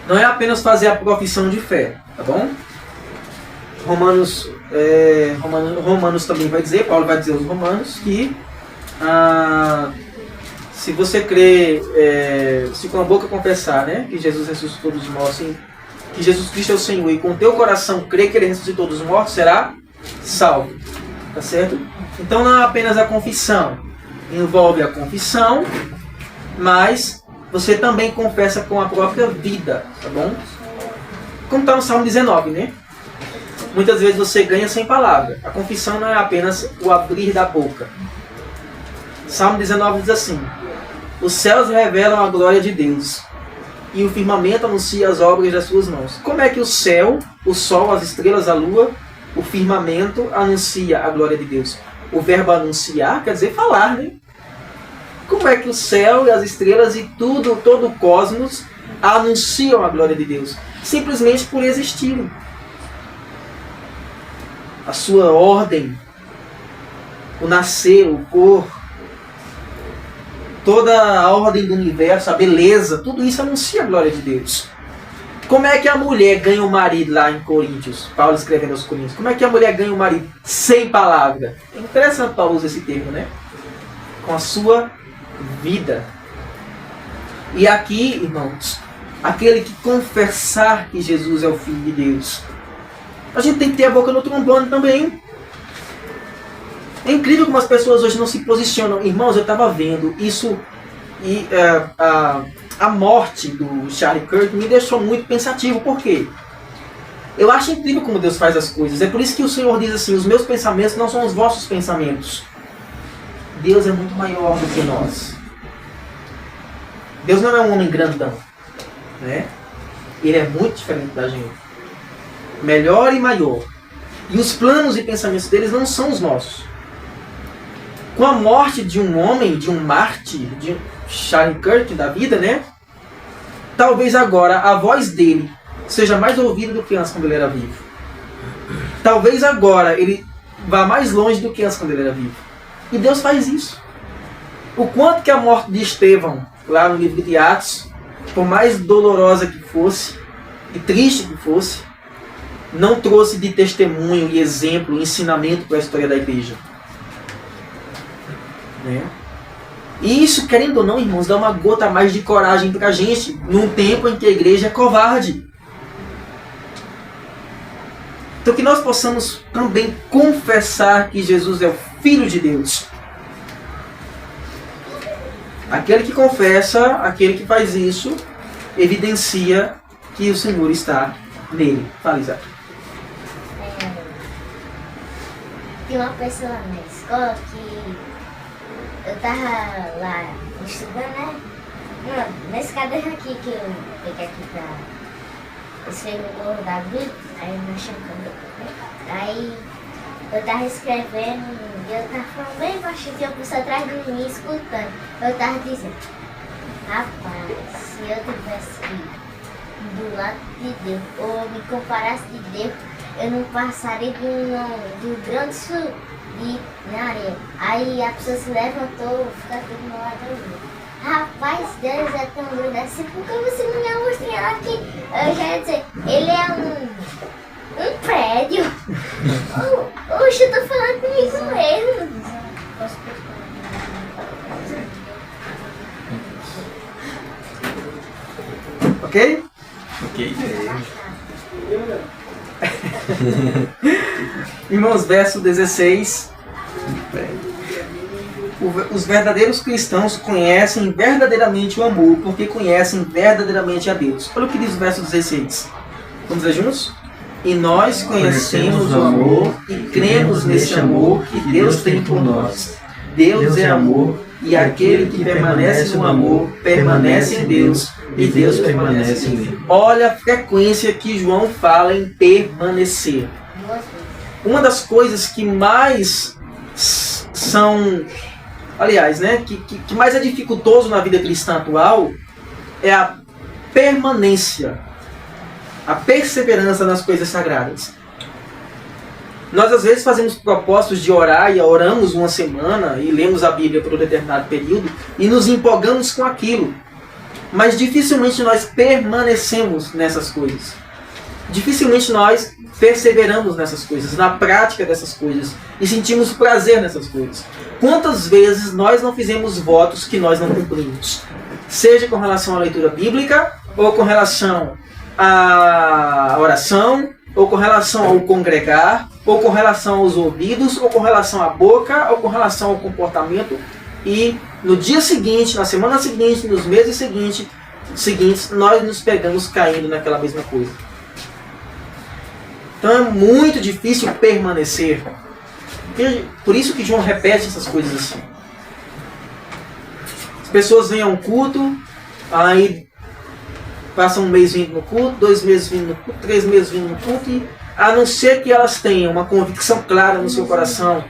Não é apenas fazer a profissão de fé, tá bom? Romanos também vai dizer, Paulo vai dizer aos Romanos que se você crê, se com a boca confessar, né, que Jesus ressuscitou dos mortos, que Jesus Cristo é o Senhor, e com o teu coração crê que Ele ressuscitou dos mortos, será salvo. Tá certo? Então não é apenas a confissão, envolve a confissão, mas você também confessa com a própria vida, tá bom? Como está no Salmo 19, né? Muitas vezes você ganha sem palavra. A confissão não é apenas o abrir da boca. Salmo 19 diz assim: os céus revelam a glória de Deus, e o firmamento anuncia as obras das suas mãos. Como é que o céu, o sol, as estrelas, a lua, o firmamento anuncia a glória de Deus? O verbo anunciar quer dizer falar, né? Como é que o céu e as estrelas e tudo, todo o cosmos anunciam a glória de Deus? Simplesmente por existirem. A sua ordem, o nascer, o pôr, toda a ordem do universo, a beleza, tudo isso anuncia a glória de Deus. Como é que a mulher ganha o marido lá em Coríntios? Paulo escrevendo aos Coríntios. Como é que a mulher ganha o marido sem palavra? É interessante Paulo usar esse termo, né? Com a sua vida. E aqui, irmãos, aquele que confessar que Jesus é o Filho de Deus, a gente tem que ter a boca no trombone também. É incrível como as pessoas hoje não se posicionam. Irmãos, eu estava vendo isso e a morte do Charlie Kirk me deixou muito pensativo. Por quê? Eu acho incrível como Deus faz as coisas. É por isso que o Senhor diz assim: os meus pensamentos não são os vossos pensamentos. Deus é muito maior do que nós. Deus não é um homem grandão, né? Ele é muito diferente da gente. Melhor e maior. E os planos e pensamentos deles não são os nossos. Com a morte de um homem, de um mártir, de Charlie Kirk da vida, né? Talvez agora a voz dele seja mais ouvida do que antes quando ele era vivo. Talvez agora ele vá mais longe do que antes quando ele era vivo. E Deus faz isso. O quanto que a morte de Estevão, lá no livro de Atos, por mais dolorosa que fosse, e triste que fosse, não trouxe de testemunho e exemplo, ensinamento para a história da igreja. Né? E isso, querendo ou não, irmãos, dá uma gota a mais de coragem para a gente, num tempo em que a igreja é covarde. Então que nós possamos também confessar que Jesus é o Filho de Deus. Aquele que confessa, aquele que faz isso, evidencia que o Senhor está nele. Fala, Isaac. Tem uma pessoa na escola que eu tava lá estudando, né? Nesse caderno aqui que eu peguei aqui pra escrever o Morro da Vida, aí eu mexi no cabelo. Aí eu tava escrevendo e eu tava falando bem baixinho, tinha uma pessoa atrás de mim escutando. Eu tava dizendo: rapaz, se eu tivesse do lado de Deus, ou me comparasse de Deus, eu não passaria do grande sul na areia. Aí a pessoa se levantou, fica aqui do meu lado. Rapaz, Deus é tão grande assim, porque você não ia mostrar aqui? Eu já ia dizer, ele é um prédio. Oxe, eu tô falando comigo mesmo. Ok? Ok. Irmãos, verso 16. Os verdadeiros cristãos conhecem verdadeiramente o amor, porque conhecem verdadeiramente a Deus. Olha o que diz o verso 16. Vamos ler juntos? E nós conhecemos o amor e cremos nesse amor que Deus tem por nós. Deus é amor, e aquele que permanece no amor permanece em Deus, e Deus permanece em ele. Olha a frequência que João fala em permanecer. Uma das coisas que mais são, aliás, né, que mais é dificultoso na vida cristã atual é a permanência, a perseverança nas coisas sagradas. Nós às vezes fazemos propósitos de orar e oramos uma semana e lemos a Bíblia por um determinado período e nos empolgamos com aquilo. Mas dificilmente nós permanecemos nessas coisas. Dificilmente nós perseveramos nessas coisas, na prática dessas coisas, e sentimos prazer nessas coisas. Quantas vezes nós não fizemos votos que nós não cumprimos? Seja com relação à leitura bíblica, ou com relação à oração, ou com relação ao congregar, ou com relação aos ouvidos, ou com relação à boca, ou com relação ao comportamento, e no dia seguinte, na semana seguinte, nos meses seguintes, nós nos pegamos caindo naquela mesma coisa. Então é muito difícil permanecer. Por isso que João repete essas coisas assim. As pessoas vêm a um culto, aí passam um mês vindo no culto, 2 meses vindo no culto, 3 meses vindo no culto, e a não ser que elas tenham uma convicção clara no seu coração,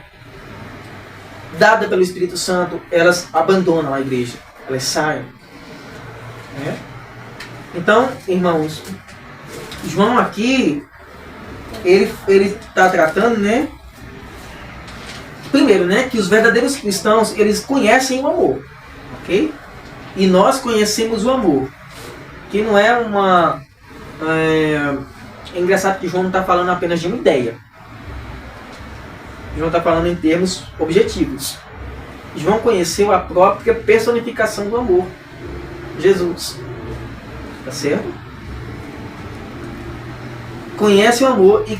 dada pelo Espírito Santo, elas abandonam a igreja, elas saem. Né? Então, irmãos, João aqui, ele está tratando, né? Primeiro, né, que os verdadeiros cristãos, eles conhecem o amor, ok? E nós conhecemos o amor, que não é uma... É engraçado que João não está falando apenas de uma ideia. João está falando em termos objetivos. João conheceu a própria personificação do amor, Jesus. Tá certo? Conhece o amor e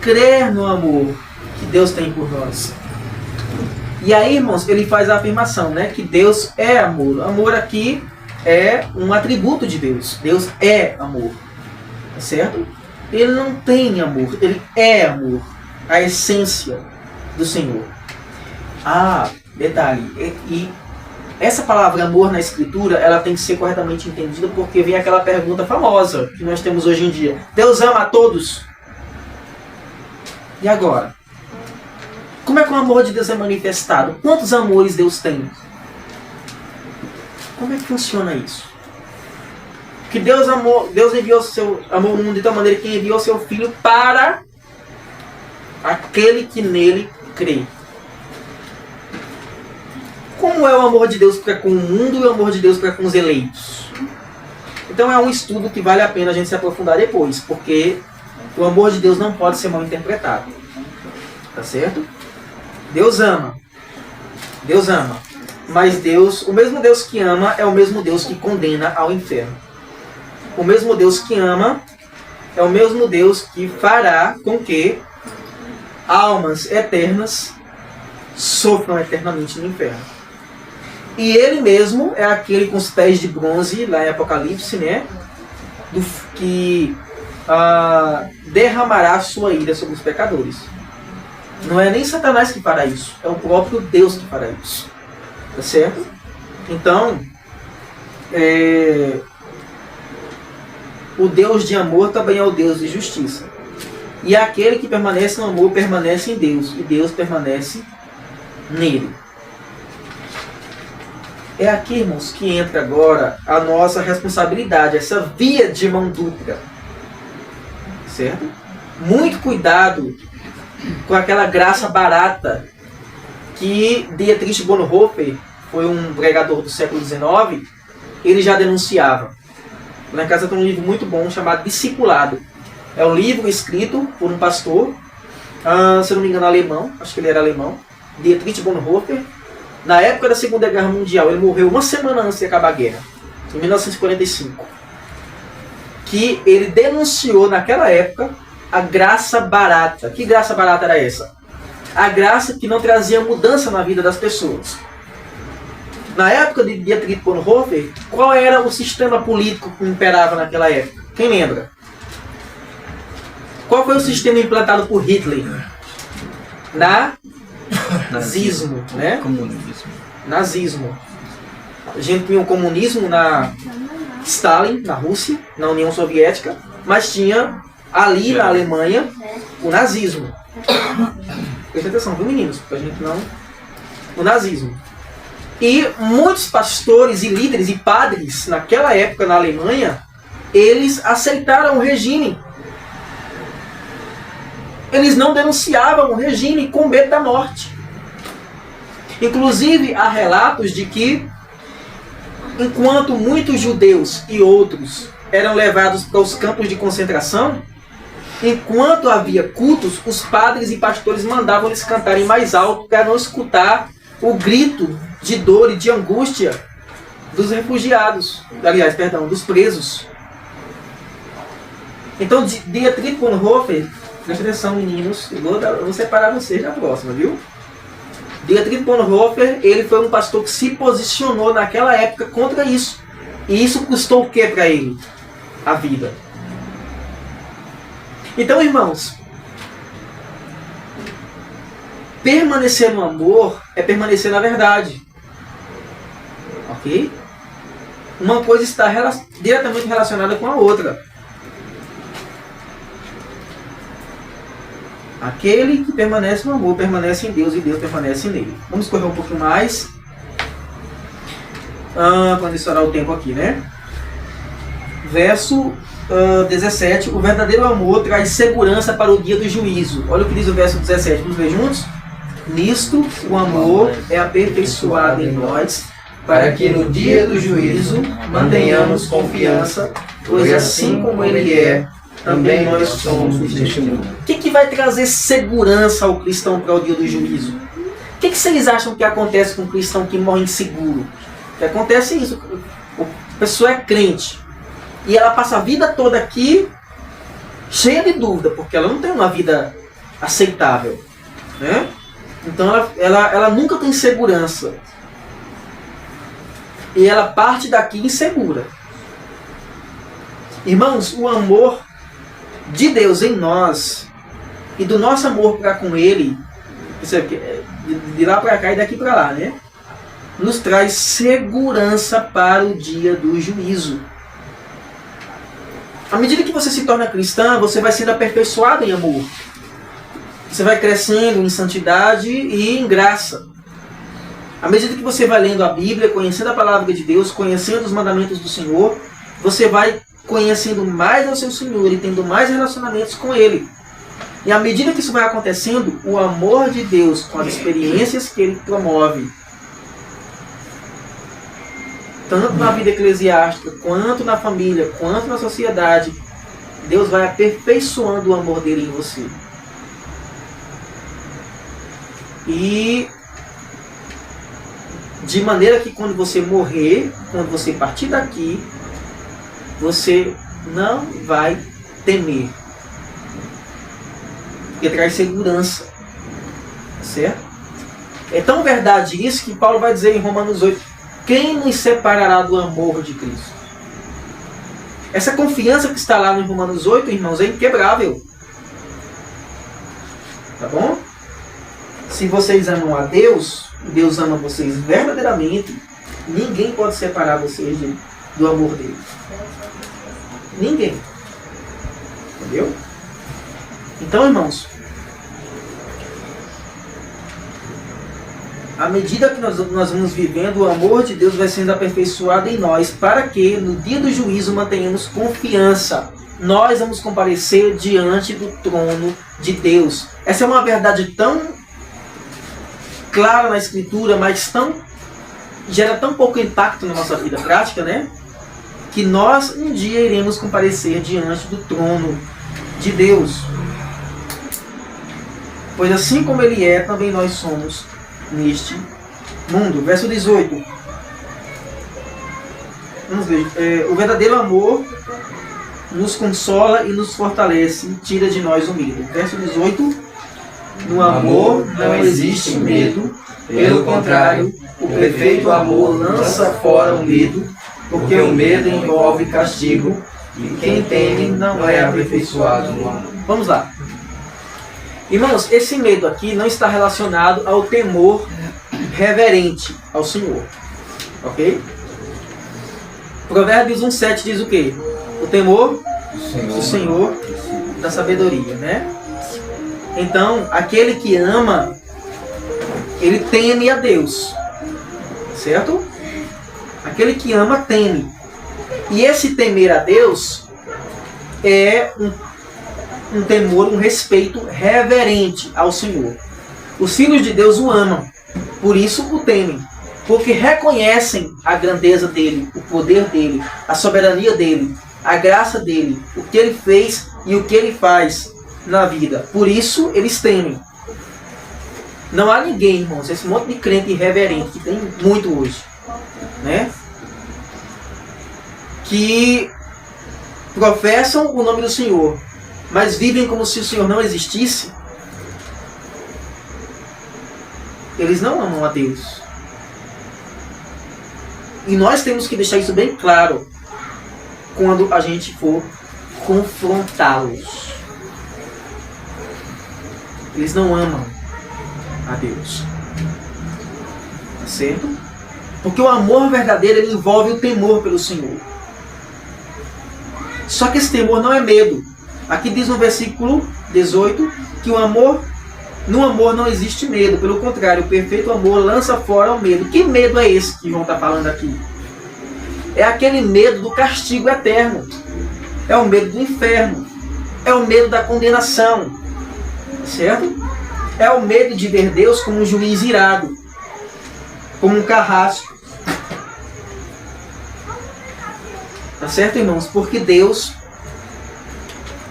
crer no amor que Deus tem por nós. E aí, irmãos, ele faz a afirmação, né, que Deus é amor. Amor aqui é um atributo de Deus. Deus é amor. Tá certo? Ele não tem amor, ele é amor. A essência do Senhor. Ah, detalhe. E essa palavra amor na Escritura, ela tem que ser corretamente entendida, porque vem aquela pergunta famosa que nós temos hoje em dia. Deus ama a todos? E agora? Como é que o amor de Deus é manifestado? Quantos amores Deus tem? Como é que funciona isso? Que Deus enviou seu amor no mundo de tal maneira que enviou seu Filho para aquele que nele crê. Como é o amor de Deus para com o mundo e o amor de Deus para com os eleitos? Então é um estudo que vale a pena a gente se aprofundar depois, porque o amor de Deus não pode ser mal interpretado. Tá certo? Deus ama. Deus ama. Mas Deus, o mesmo Deus que ama é o mesmo Deus que condena ao inferno. O mesmo Deus que ama é o mesmo Deus que fará com que almas eternas sofram eternamente no inferno. E ele mesmo é aquele com os pés de bronze, lá em Apocalipse, né? Que derramará sua ira sobre os pecadores. Não é nem Satanás que fará isso, é o próprio Deus que fará isso. Tá certo? Então, o Deus de amor também é o Deus de justiça. E aquele que permanece no amor permanece em Deus, e Deus permanece nele. É aqui, irmãos, que entra agora a nossa responsabilidade, essa via de mão dupla. Certo? Muito cuidado com aquela graça barata que Dietrich Bonhoeffer, foi um pregador do século XIX, ele já denunciava. Lá em casa tem um livro muito bom chamado Discipulado. É um livro escrito por um pastor, se eu não me engano alemão, acho que ele era alemão, Dietrich Bonhoeffer. Na época da Segunda Guerra Mundial, ele morreu uma semana antes de acabar a guerra, em 1945. Que ele denunciou naquela época a graça barata. Que graça barata era essa? A graça que não trazia mudança na vida das pessoas. Na época de Dietrich Bonhoeffer, qual era o sistema político que imperava naquela época? Quem lembra? Qual foi o sistema implantado por Hitler? Nazismo, né? Comunismo. Nazismo. A gente tinha o comunismo na Stalin, na Rússia, na União Soviética, mas tinha ali na Alemanha o nazismo. Presta atenção, viu, meninos? Pra gente não... O nazismo. E muitos pastores e líderes e padres naquela época na Alemanha, eles aceitaram o regime. Eles não denunciavam o regime com medo da morte. Inclusive, há relatos de que, enquanto muitos judeus e outros eram levados para os campos de concentração, enquanto havia cultos, os padres e pastores mandavam eles cantarem mais alto para não escutar o grito de dor e de angústia dos refugiados, dos presos. Então, Dietrich Bonhoeffer, presta atenção, meninos, eu vou separar vocês na próxima, viu? Dietrich Bonhoeffer, ele foi um pastor que se posicionou naquela época contra isso. E isso custou o que para ele? A vida. Então, irmãos, permanecer no amor é permanecer na verdade. Ok? Uma coisa está diretamente relacionada com a outra. Aquele que permanece no amor permanece em Deus e Deus permanece nele. Vamos correr um pouquinho mais. Para estourar o tempo aqui, né? Verso 17. O verdadeiro amor traz segurança para o dia do juízo. Olha o que diz o verso 17. Vamos ver juntos? Nisto o amor é aperfeiçoado em nós, para que no dia do juízo mantenhamos confiança, pois assim como ele é, também nós somos neste mundo. O que vai trazer segurança ao cristão para o dia do juízo? O que vocês acham que acontece com um cristão que morre inseguro? Que acontece isso. A pessoa é crente e ela passa a vida toda aqui cheia de dúvida, porque ela não tem uma vida aceitável, né? Então ela nunca tem segurança. E ela parte daqui insegura. Irmãos, o amor de Deus em nós e do nosso amor para com Ele, de lá para cá e daqui para lá, né? Nos traz segurança para o dia do juízo. À medida que você se torna cristã, você vai sendo aperfeiçoado em amor. Você vai crescendo em santidade e em graça. À medida que você vai lendo a Bíblia, conhecendo a palavra de Deus, conhecendo os mandamentos do Senhor, você vai conhecendo mais ao seu Senhor e tendo mais relacionamentos com Ele. E à medida que isso vai acontecendo, o amor de Deus, com as experiências que Ele promove, tanto na vida eclesiástica, quanto na família, quanto na sociedade, Deus vai aperfeiçoando o amor dele em você. E de maneira que quando você morrer, quando você partir daqui, você não vai temer. Porque traz segurança. Certo? É tão verdade isso que Paulo vai dizer em Romanos 8: quem nos separará do amor de Cristo? Essa confiança que está lá no Romanos 8, irmãos, é inquebrável. Tá bom? Se vocês amam a Deus, Deus ama vocês verdadeiramente, ninguém pode separar vocês do amor dele. Ninguém. Entendeu? Então, irmãos, à medida que nós vamos vivendo, o amor de Deus vai sendo aperfeiçoado em nós, para que no dia do juízo mantenhamos confiança. Nós vamos comparecer diante do trono de Deus. Essa é uma verdade tão clara na Escritura, mas gera tão pouco impacto na nossa vida prática, né? Que nós um dia iremos comparecer diante do trono de Deus. Pois assim como Ele é, também nós somos neste mundo. Verso 18. Vamos ver. O verdadeiro amor nos consola e nos fortalece e tira de nós o medo. Verso 18. No amor não existe medo, pelo contrário, o perfeito amor lança fora o medo, porque o medo envolve castigo, e quem teme não é aperfeiçoado no amor. Vamos lá. Irmãos, esse medo aqui não está relacionado ao temor reverente ao Senhor. Ok? Provérbios 1,7 diz o quê? O temor do Senhor da sabedoria, né? Então, aquele que ama, ele teme a Deus. Certo? Aquele que ama, teme. E esse temer a Deus é um temor, um respeito reverente ao Senhor. Os filhos de Deus o amam, por isso o temem, porque reconhecem a grandeza dele, o poder dele, a soberania dele, a graça dele, o que ele fez e o que ele faz na vida. Por isso eles temem. Não há ninguém, irmãos, esse monte de crente irreverente que tem muito hoje, né? Que professam o nome do Senhor, mas vivem como se o Senhor não existisse. Eles não amam a Deus. E nós temos que deixar isso bem claro quando a gente for confrontá-los. Eles não amam a Deus. Tá certo? Porque o amor verdadeiro ele envolve o temor pelo Senhor. Só que esse temor não é medo. Aqui diz no versículo 18 que no amor não existe medo. Pelo contrário, o perfeito amor lança fora o medo. Que medo é esse que João está falando aqui? É aquele medo do castigo eterno. É o medo do inferno. É o medo da condenação. Certo? É o medo de ver Deus como um juiz irado. Como um carrasco. Tá certo, irmãos? Porque Deus,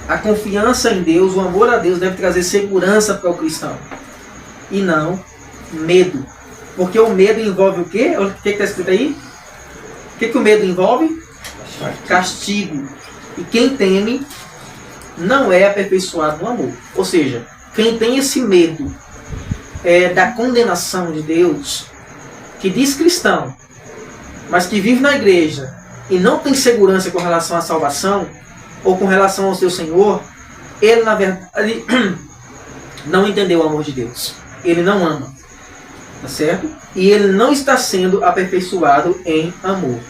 a confiança em Deus, o amor a Deus deve trazer segurança para o cristão. E não medo. Porque o medo envolve o quê? O que está escrito aí? O que o medo envolve? Castigo. E quem teme não é aperfeiçoado no amor. Ou seja, quem tem esse medo da condenação de Deus, que diz cristão, mas que vive na igreja e não tem segurança com relação à salvação, ou com relação ao seu Senhor, ele na verdade não entendeu o amor de Deus. Ele não ama. Tá certo? E ele não está sendo aperfeiçoado em amor.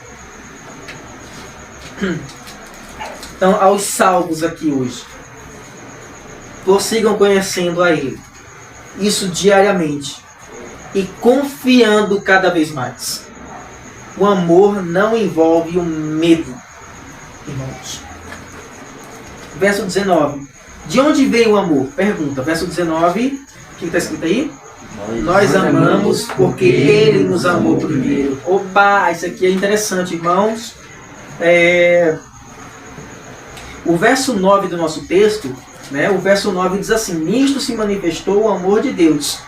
Então, aos salvos aqui hoje, prossigam conhecendo a Ele. Isso diariamente. E confiando cada vez mais. O amor não envolve o medo, irmãos. Verso 19. De onde veio o amor? Pergunta. Verso 19. O que está escrito aí? Nós amamos porque Ele nos amou primeiro. Opa, isso aqui é interessante, irmãos. O verso 9 do nosso texto, né, o verso 9 diz assim: nisto se manifestou o amor de Deus,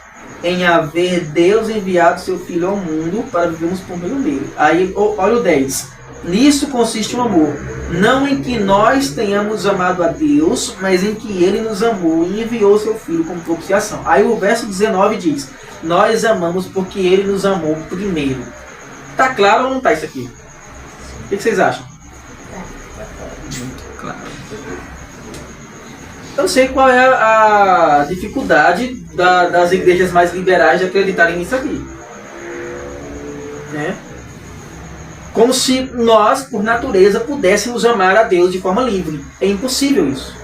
em haver Deus enviado seu Filho ao mundo para vivermos por meio dele. Aí, olha o 10. Nisso consiste o amor, não em que nós tenhamos amado a Deus, mas em que Ele nos amou e enviou seu Filho como propiciação. Aí o verso 19 diz: nós amamos porque Ele nos amou primeiro. Tá claro ou não tá isso aqui? O que vocês acham? Muito claro. Eu sei qual é a dificuldade das igrejas mais liberais de acreditarem nisso aqui. Né? Como se nós, por natureza, pudéssemos amar a Deus de forma livre. É impossível isso.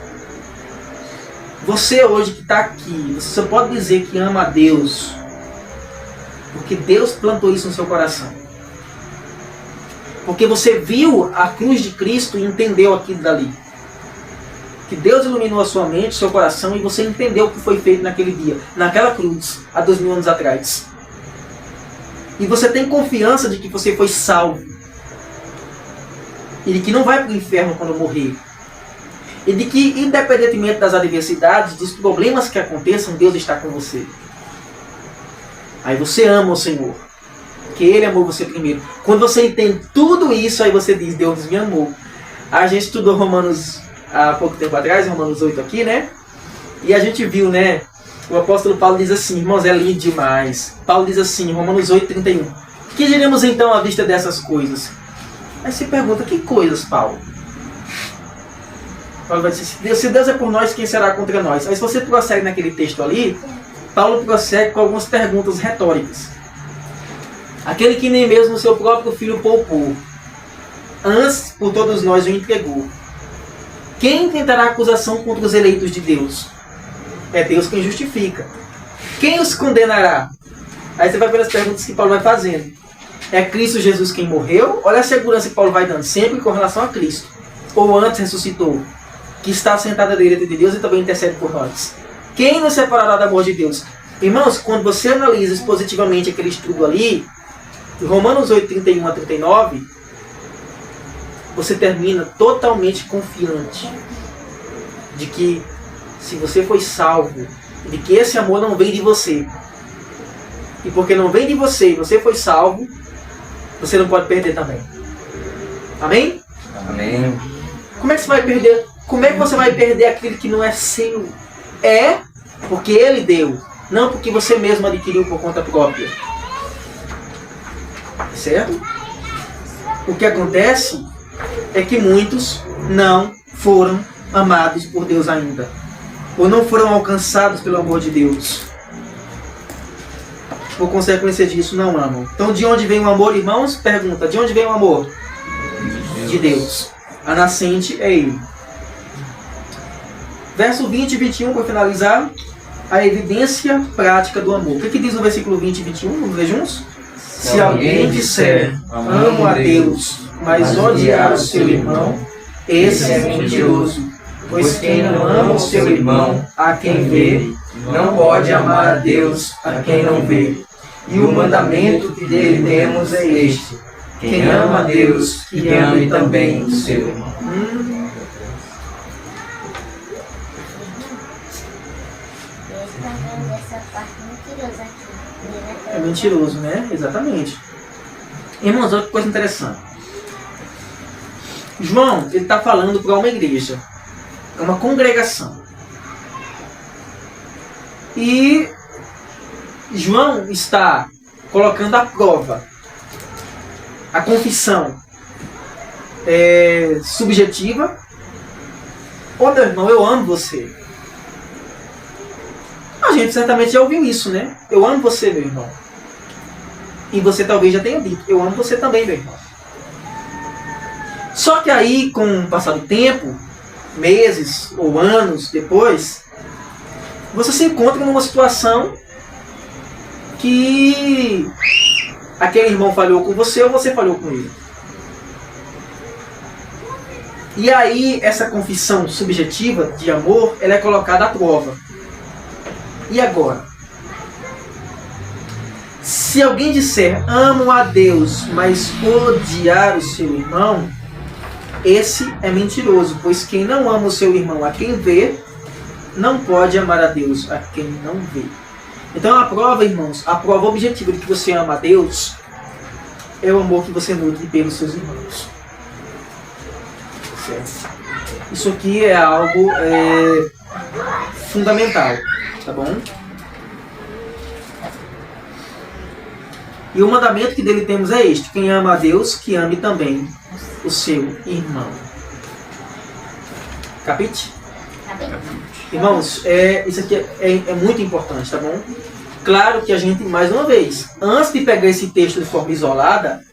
Você hoje que está aqui, você só pode dizer que ama a Deus porque Deus plantou isso no seu coração. Porque você viu a cruz de Cristo e entendeu aquilo dali. Que Deus iluminou a sua mente, seu coração, e você entendeu o que foi feito naquele dia, naquela cruz, há 2000 anos atrás. E você tem confiança de que você foi salvo. E de que não vai para o inferno quando morrer. E de que, independentemente das adversidades, dos problemas que aconteçam, Deus está com você. Aí você ama o Senhor. Porque Ele amou você primeiro. Quando você entende tudo isso, aí você diz: Deus me amou. A gente estudou Romanos há pouco tempo atrás, Romanos 8 aqui, né? E a gente viu, né? O apóstolo Paulo diz assim, irmãos, é lindo demais. Paulo diz assim, Romanos 8, 31. Que diremos então à vista dessas coisas? Aí você pergunta, que coisas, Paulo? Paulo vai dizer, se Deus é por nós, quem será contra nós? Aí se você prossegue naquele texto ali, Paulo prossegue com algumas perguntas retóricas. Aquele que nem mesmo o seu próprio filho poupou, antes por todos nós o entregou. Quem tentará acusação contra os eleitos de Deus? É Deus quem justifica. Quem os condenará? Aí você vai ver as perguntas que Paulo vai fazendo. É Cristo Jesus quem morreu? Olha a segurança que Paulo vai dando sempre com relação a Cristo. Ou antes ressuscitou? que está sentada à direita de Deus e também intercede por nós. Quem nos separará do amor de Deus? Irmãos, quando você analisa expositivamente aquele estudo ali, Romanos 8, 31 a 39, você termina totalmente confiante de que se você foi salvo, de que esse amor não vem de você. E porque não vem de você e você foi salvo, você não pode perder também. Amém? Amém. Como é que você vai perder? Como é que você vai perder aquilo que não é seu? É porque Ele deu, não porque você mesmo adquiriu por conta própria. Certo? O que acontece é que muitos não foram amados por Deus ainda, ou não foram alcançados pelo amor de Deus. Por consequência disso, não amam. Então, de onde vem o amor, irmãos? Pergunta, de onde vem o amor? De Deus. A nascente é Ele. Verso 20 e 21, para finalizar, a evidência prática do amor. O que diz no versículo 20 e 21? Vamos ler juntos? Se alguém disser, amo a Deus, mas odiar o seu irmão, esse é mentiroso. Pois quem não ama o seu irmão, a quem vê, não pode amar a Deus, a quem não vê. E o mandamento que dele temos é este: quem ama a Deus, que ame também o seu irmão. É mentiroso, né? Exatamente. Irmãos, outra coisa interessante. João, ele está falando para uma igreja. É uma congregação. E João está colocando à prova a confissão subjetiva. Ô meu irmão, eu amo você. A gente certamente já ouviu isso, né? Eu amo você, meu irmão. E você talvez já tenha dito, eu amo você também, meu irmão. Só que aí, com o passar do tempo, meses ou anos depois, você se encontra numa situação que aquele irmão falhou com você ou você falhou com ele. E aí, essa confissão subjetiva de amor, ela é colocada à prova. E agora? Se alguém disser, amo a Deus, mas odiar o seu irmão, esse é mentiroso, pois quem não ama o seu irmão a quem vê, não pode amar a Deus a quem não vê. Então a prova, irmãos, a prova objetiva de que você ama a Deus é o amor que você nutre pelos seus irmãos. Certo? Isso aqui é algo fundamental, tá bom? E o mandamento que dele temos é este: quem ama a Deus, que ame também o seu irmão. Capite? Irmãos, isso aqui é muito importante, tá bom? Claro que a gente, mais uma vez, antes de pegar esse texto de forma isolada,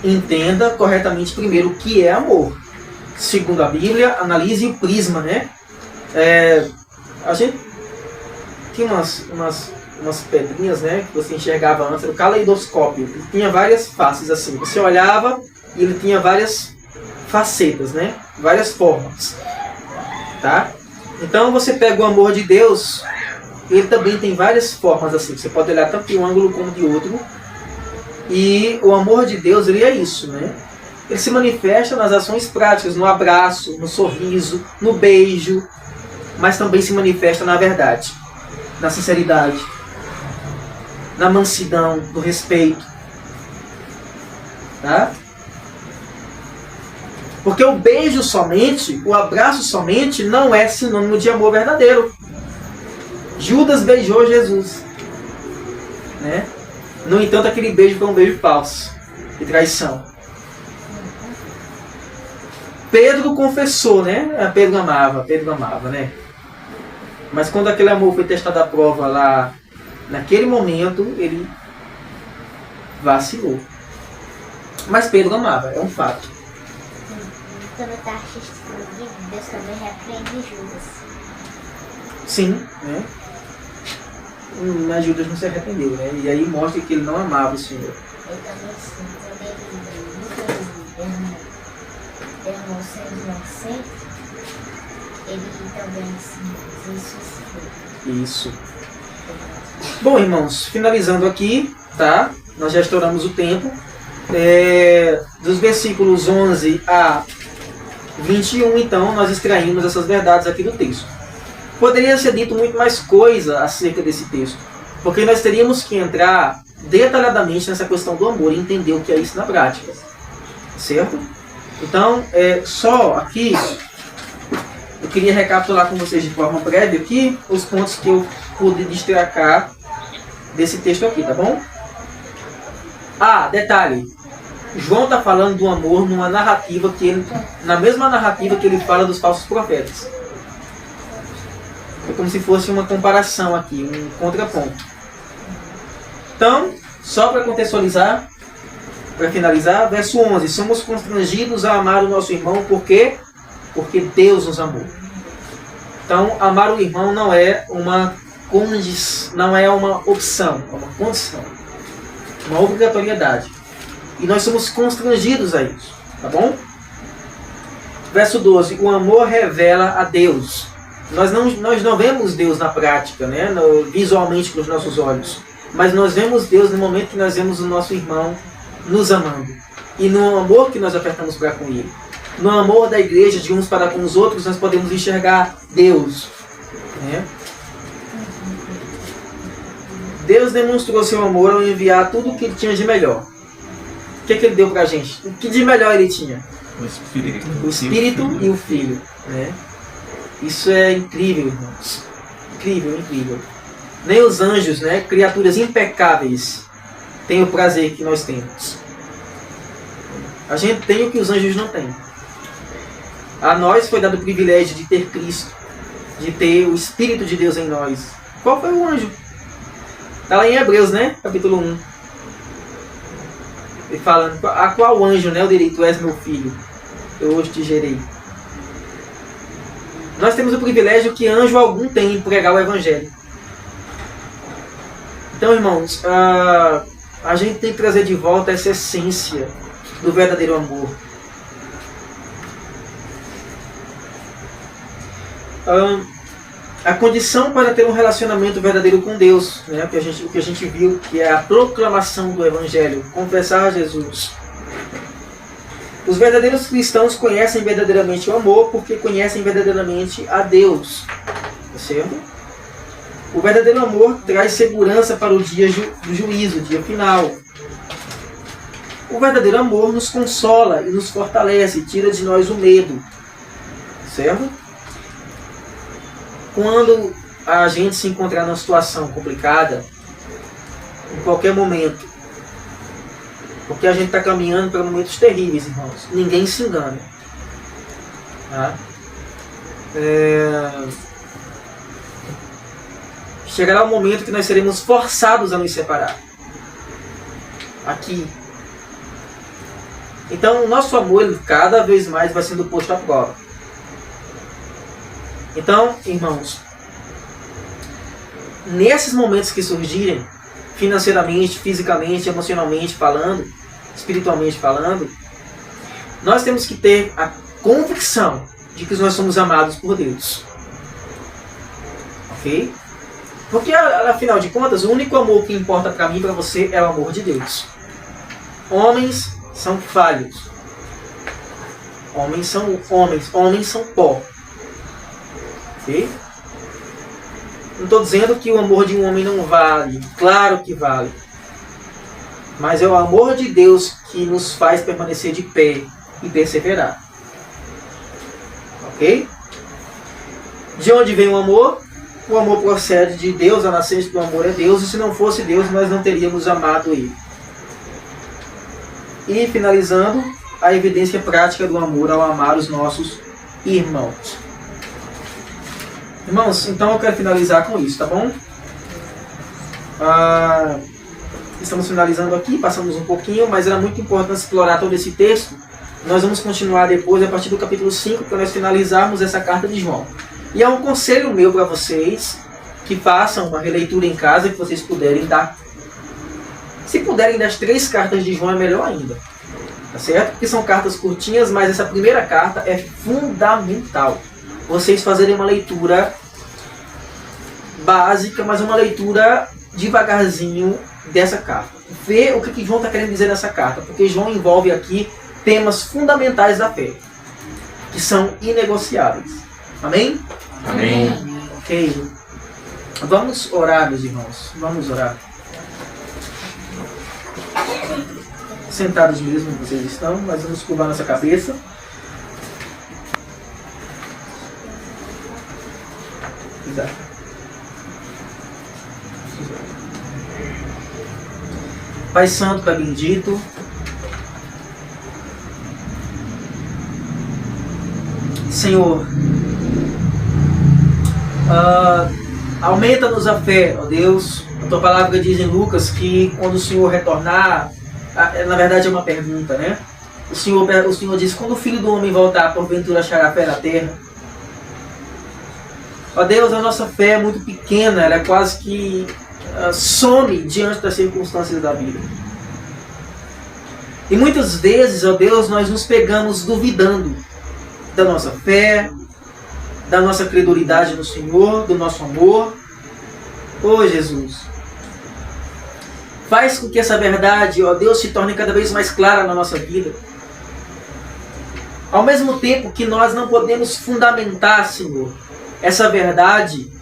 entenda corretamente primeiro o que é amor. Segundo a Bíblia, analise o prisma, né? A gente tinha umas pedrinhas, né, que você enxergava antes, era o caleidoscópio. Ele tinha várias faces assim. Você olhava e ele tinha várias facetas, né? Várias formas. Tá? Então você pega o amor de Deus, ele também tem várias formas assim. Você pode olhar tanto de um ângulo como de outro. E o amor de Deus, ele é isso, né? Ele se manifesta nas ações práticas, no abraço, no sorriso, no beijo, mas também se manifesta na verdade, na sinceridade, na mansidão, no respeito. Tá? Porque o beijo somente, o abraço somente, não é sinônimo de amor verdadeiro. Judas beijou Jesus, né? No entanto, aquele beijo foi um beijo falso, de traição. Pedro confessou, né? Pedro amava, né? Mas quando aquele amor foi testado à prova lá, naquele momento, ele vacilou. Mas Pedro amava, é um fato. Quando está escondido, Deus também repreende Judas. Sim, né? Mas Judas não se arrependeu, né? E aí mostra que ele não amava o Senhor. Eu também sim, quando ele derramou o sangue inocente, ele também se suicidou. Isso. Bom, irmãos, finalizando aqui, tá? Nós já estouramos o tempo. Dos versículos 11 a 21, então, nós extraímos essas verdades aqui do texto. Poderia ser dito muito mais coisa acerca desse texto, porque nós teríamos que entrar detalhadamente nessa questão do amor e entender o que é isso na prática. Certo? Então, só aqui, eu queria recapitular com vocês de forma prévia aqui os pontos que eu pude destacar desse texto aqui, tá bom? Detalhe. João está falando do amor numa narrativa na mesma narrativa que ele fala dos falsos profetas. É como se fosse uma comparação aqui, um contraponto. Então, só para contextualizar, para finalizar, verso 11. Somos constrangidos a amar o nosso irmão, por quê? Porque Deus nos amou. Então, amar o irmão não é uma opção, é uma condição, uma obrigatoriedade. E nós somos constrangidos a isso, tá bom? Verso 12. O amor revela a Deus. Nós não vemos Deus na prática, né? Visualmente com os nossos olhos. Mas nós vemos Deus no momento que nós vemos o nosso irmão nos amando. E no amor que nós apertamos para com Ele. No amor da igreja de uns para com os outros, nós podemos enxergar Deus, né? Deus demonstrou seu amor ao enviar tudo o que Ele tinha de melhor. O que Ele deu para a gente? O que de melhor Ele tinha? O Espírito. O Espírito e o Filho, né? Isso é incrível, irmãos. Incrível, incrível. Nem os anjos, né, criaturas impecáveis, têm o prazer que nós temos. A gente tem o que os anjos não têm. A nós foi dado o privilégio de ter Cristo, de ter o Espírito de Deus em nós. Qual foi o anjo? Está lá em Hebreus, né? Capítulo 1. Ele falando, a qual anjo, né? Eu direi, tu és meu filho, eu hoje te gerei. Nós temos o privilégio que anjo algum tem em pregar o Evangelho. Então, irmãos, a gente tem que trazer de volta essa essência do verdadeiro amor. A condição para ter um relacionamento verdadeiro com Deus, né? O que a gente viu, que é a proclamação do Evangelho, confessar a Jesus. Os verdadeiros cristãos conhecem verdadeiramente o amor porque conhecem verdadeiramente a Deus. Tá certo? O verdadeiro amor traz segurança para o dia do juízo, o dia final. O verdadeiro amor nos consola e nos fortalece, tira de nós o medo. Certo? Quando a gente se encontrar numa situação complicada, em qualquer momento, porque a gente está caminhando para momentos terríveis, irmãos. Ninguém se engane. Tá? Chegará o momento que nós seremos forçados a nos separar. Aqui. Então, o nosso amor, ele cada vez mais vai sendo posto à prova. Então, irmãos, nesses momentos que surgirem, financeiramente, fisicamente, emocionalmente falando, espiritualmente falando, nós temos que ter a convicção de que nós somos amados por Deus. Ok? Porque, afinal de contas, o único amor que importa para mim e para você é o amor de Deus. Homens são falhos. Homens são pó. Ok? Não estou dizendo que o amor de um homem não vale. Claro que vale. Mas é o amor de Deus que nos faz permanecer de pé e perseverar. Ok? De onde vem o amor? O amor procede de Deus, a nascente do amor é Deus. E se não fosse Deus, nós não teríamos amado Ele. E finalizando, a evidência prática do amor ao amar os nossos irmãos. Irmãos, então eu quero finalizar com isso, tá bom? Estamos finalizando aqui, passamos um pouquinho, mas era muito importante explorar todo esse texto. Nós vamos continuar depois, a partir do capítulo 5, para nós finalizarmos essa carta de João. E é um conselho meu para vocês, que façam uma releitura em casa, que vocês puderem dar. Se puderem dar as 3 cartas de João, é melhor ainda. Tá certo? Porque são cartas curtinhas, mas essa primeira carta é fundamental. vocês fazerem uma leitura básica, mas uma leitura devagarzinho dessa carta. Ver o que João está querendo dizer nessa carta, porque João envolve aqui temas fundamentais da fé, que são inegociáveis. Amém? Amém. Ok. Vamos orar, meus irmãos. Vamos orar. Sentados mesmo vocês estão, mas vamos curvar nossa cabeça. Exato. Pai Santo, Pai Bendito, Senhor, aumenta-nos a fé, ó Deus. A tua palavra diz em Lucas que quando o Senhor retornar, na verdade é uma pergunta, né? O Senhor diz, quando o Filho do Homem voltar, porventura achará fé na terra? Ó Deus, a nossa fé é muito pequena, ela é quase que some diante das circunstâncias da vida. E muitas vezes, ó Deus, nós nos pegamos duvidando da nossa fé, da nossa credulidade no Senhor, do nosso amor. Ô Jesus, faz com que essa verdade, ó Deus, se torne cada vez mais clara na nossa vida. Ao mesmo tempo que nós não podemos fundamentar, Senhor, essa verdade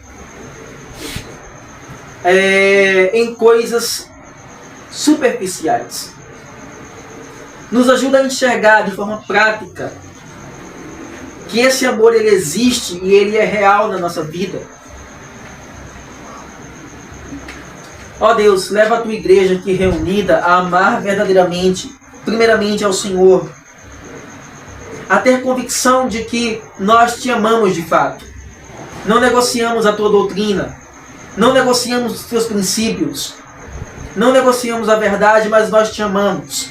em coisas superficiais. Nos ajuda a enxergar de forma prática que esse amor ele existe e ele é real na nossa vida. Ó Deus, leva a tua igreja aqui reunida a amar verdadeiramente, primeiramente ao Senhor, a ter convicção de que nós te amamos de fato. Não negociamos a tua doutrina, não negociamos os teus princípios, não negociamos a verdade, mas nós te amamos.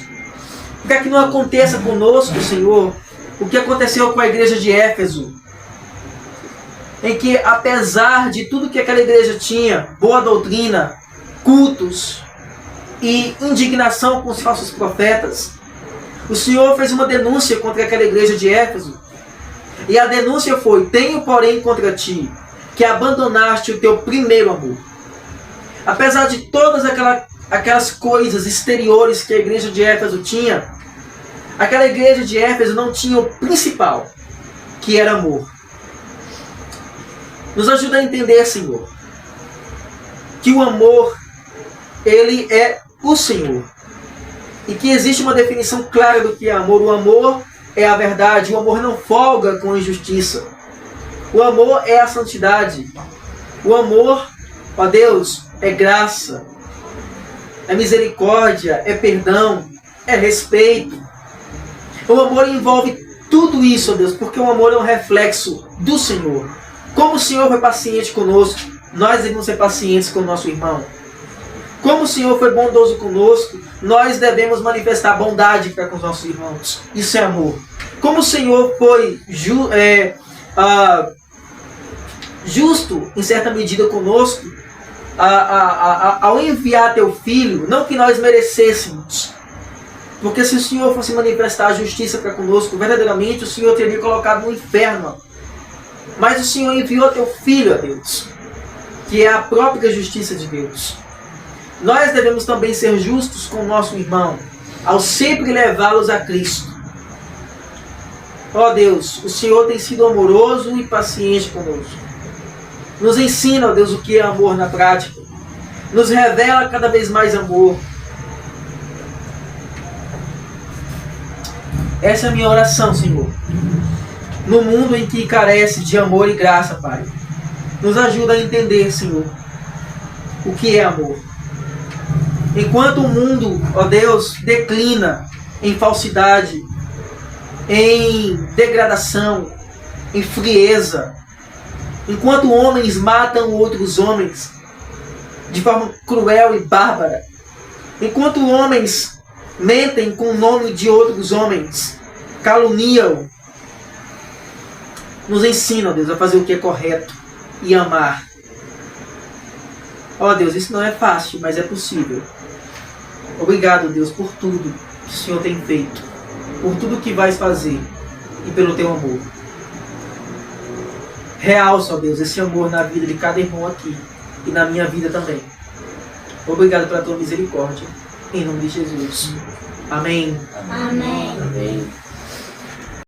Para que não aconteça conosco, Senhor, o que aconteceu com a igreja de Éfeso, em que apesar de tudo que aquela igreja tinha, boa doutrina, cultos e indignação com os falsos profetas, o Senhor fez uma denúncia contra aquela igreja de Éfeso. E a denúncia foi: tenho porém contra ti que abandonaste o teu primeiro amor. Apesar de todas aquelas coisas exteriores que a igreja de Éfeso tinha, aquela igreja de Éfeso não tinha o principal, que era amor. Nos ajuda a entender, Senhor, que o amor, ele é o Senhor. E que existe uma definição clara do que é amor. O amor é a verdade. O amor não folga com a injustiça. O amor é a santidade. O amor, ó Deus, é graça, é misericórdia, é perdão, é respeito. O amor envolve tudo isso, ó Deus, porque o amor é um reflexo do Senhor. Como o Senhor foi paciente conosco, nós devemos ser pacientes com o nosso irmão. Como o Senhor foi bondoso conosco, nós devemos manifestar bondade para com os nossos irmãos. Isso é amor. Como o Senhor foi justo, em certa medida, conosco, ao enviar teu Filho, não que nós merecêssemos, porque se o Senhor fosse manifestar a justiça para conosco, verdadeiramente o Senhor teria colocado no inferno. Mas o Senhor enviou teu Filho a Deus, que é a própria justiça de Deus. Nós devemos também ser justos com o nosso irmão, ao sempre levá-los a Cristo. Ó Deus, o Senhor tem sido amoroso e paciente conosco. Nos ensina, ó Deus, o que é amor na prática. Nos revela cada vez mais amor. Essa é a minha oração, Senhor. No mundo em que carece de amor e graça, Pai, nos ajuda a entender, Senhor, o que é amor. Enquanto o mundo, ó Deus, declina em falsidade, em degradação, em frieza, enquanto homens matam outros homens de forma cruel e bárbara, enquanto homens mentem com o nome de outros homens, caluniam, nos ensina, ó Deus, a fazer o que é correto e amar. Ó Deus, isso não é fácil, mas é possível. Obrigado, Deus, por tudo que o Senhor tem feito, por tudo que vais fazer e pelo teu amor. Realça, ó Deus, esse amor na vida de cada irmão aqui e na minha vida também. Obrigado pela tua misericórdia. Em nome de Jesus. Amém. Amém. Amém.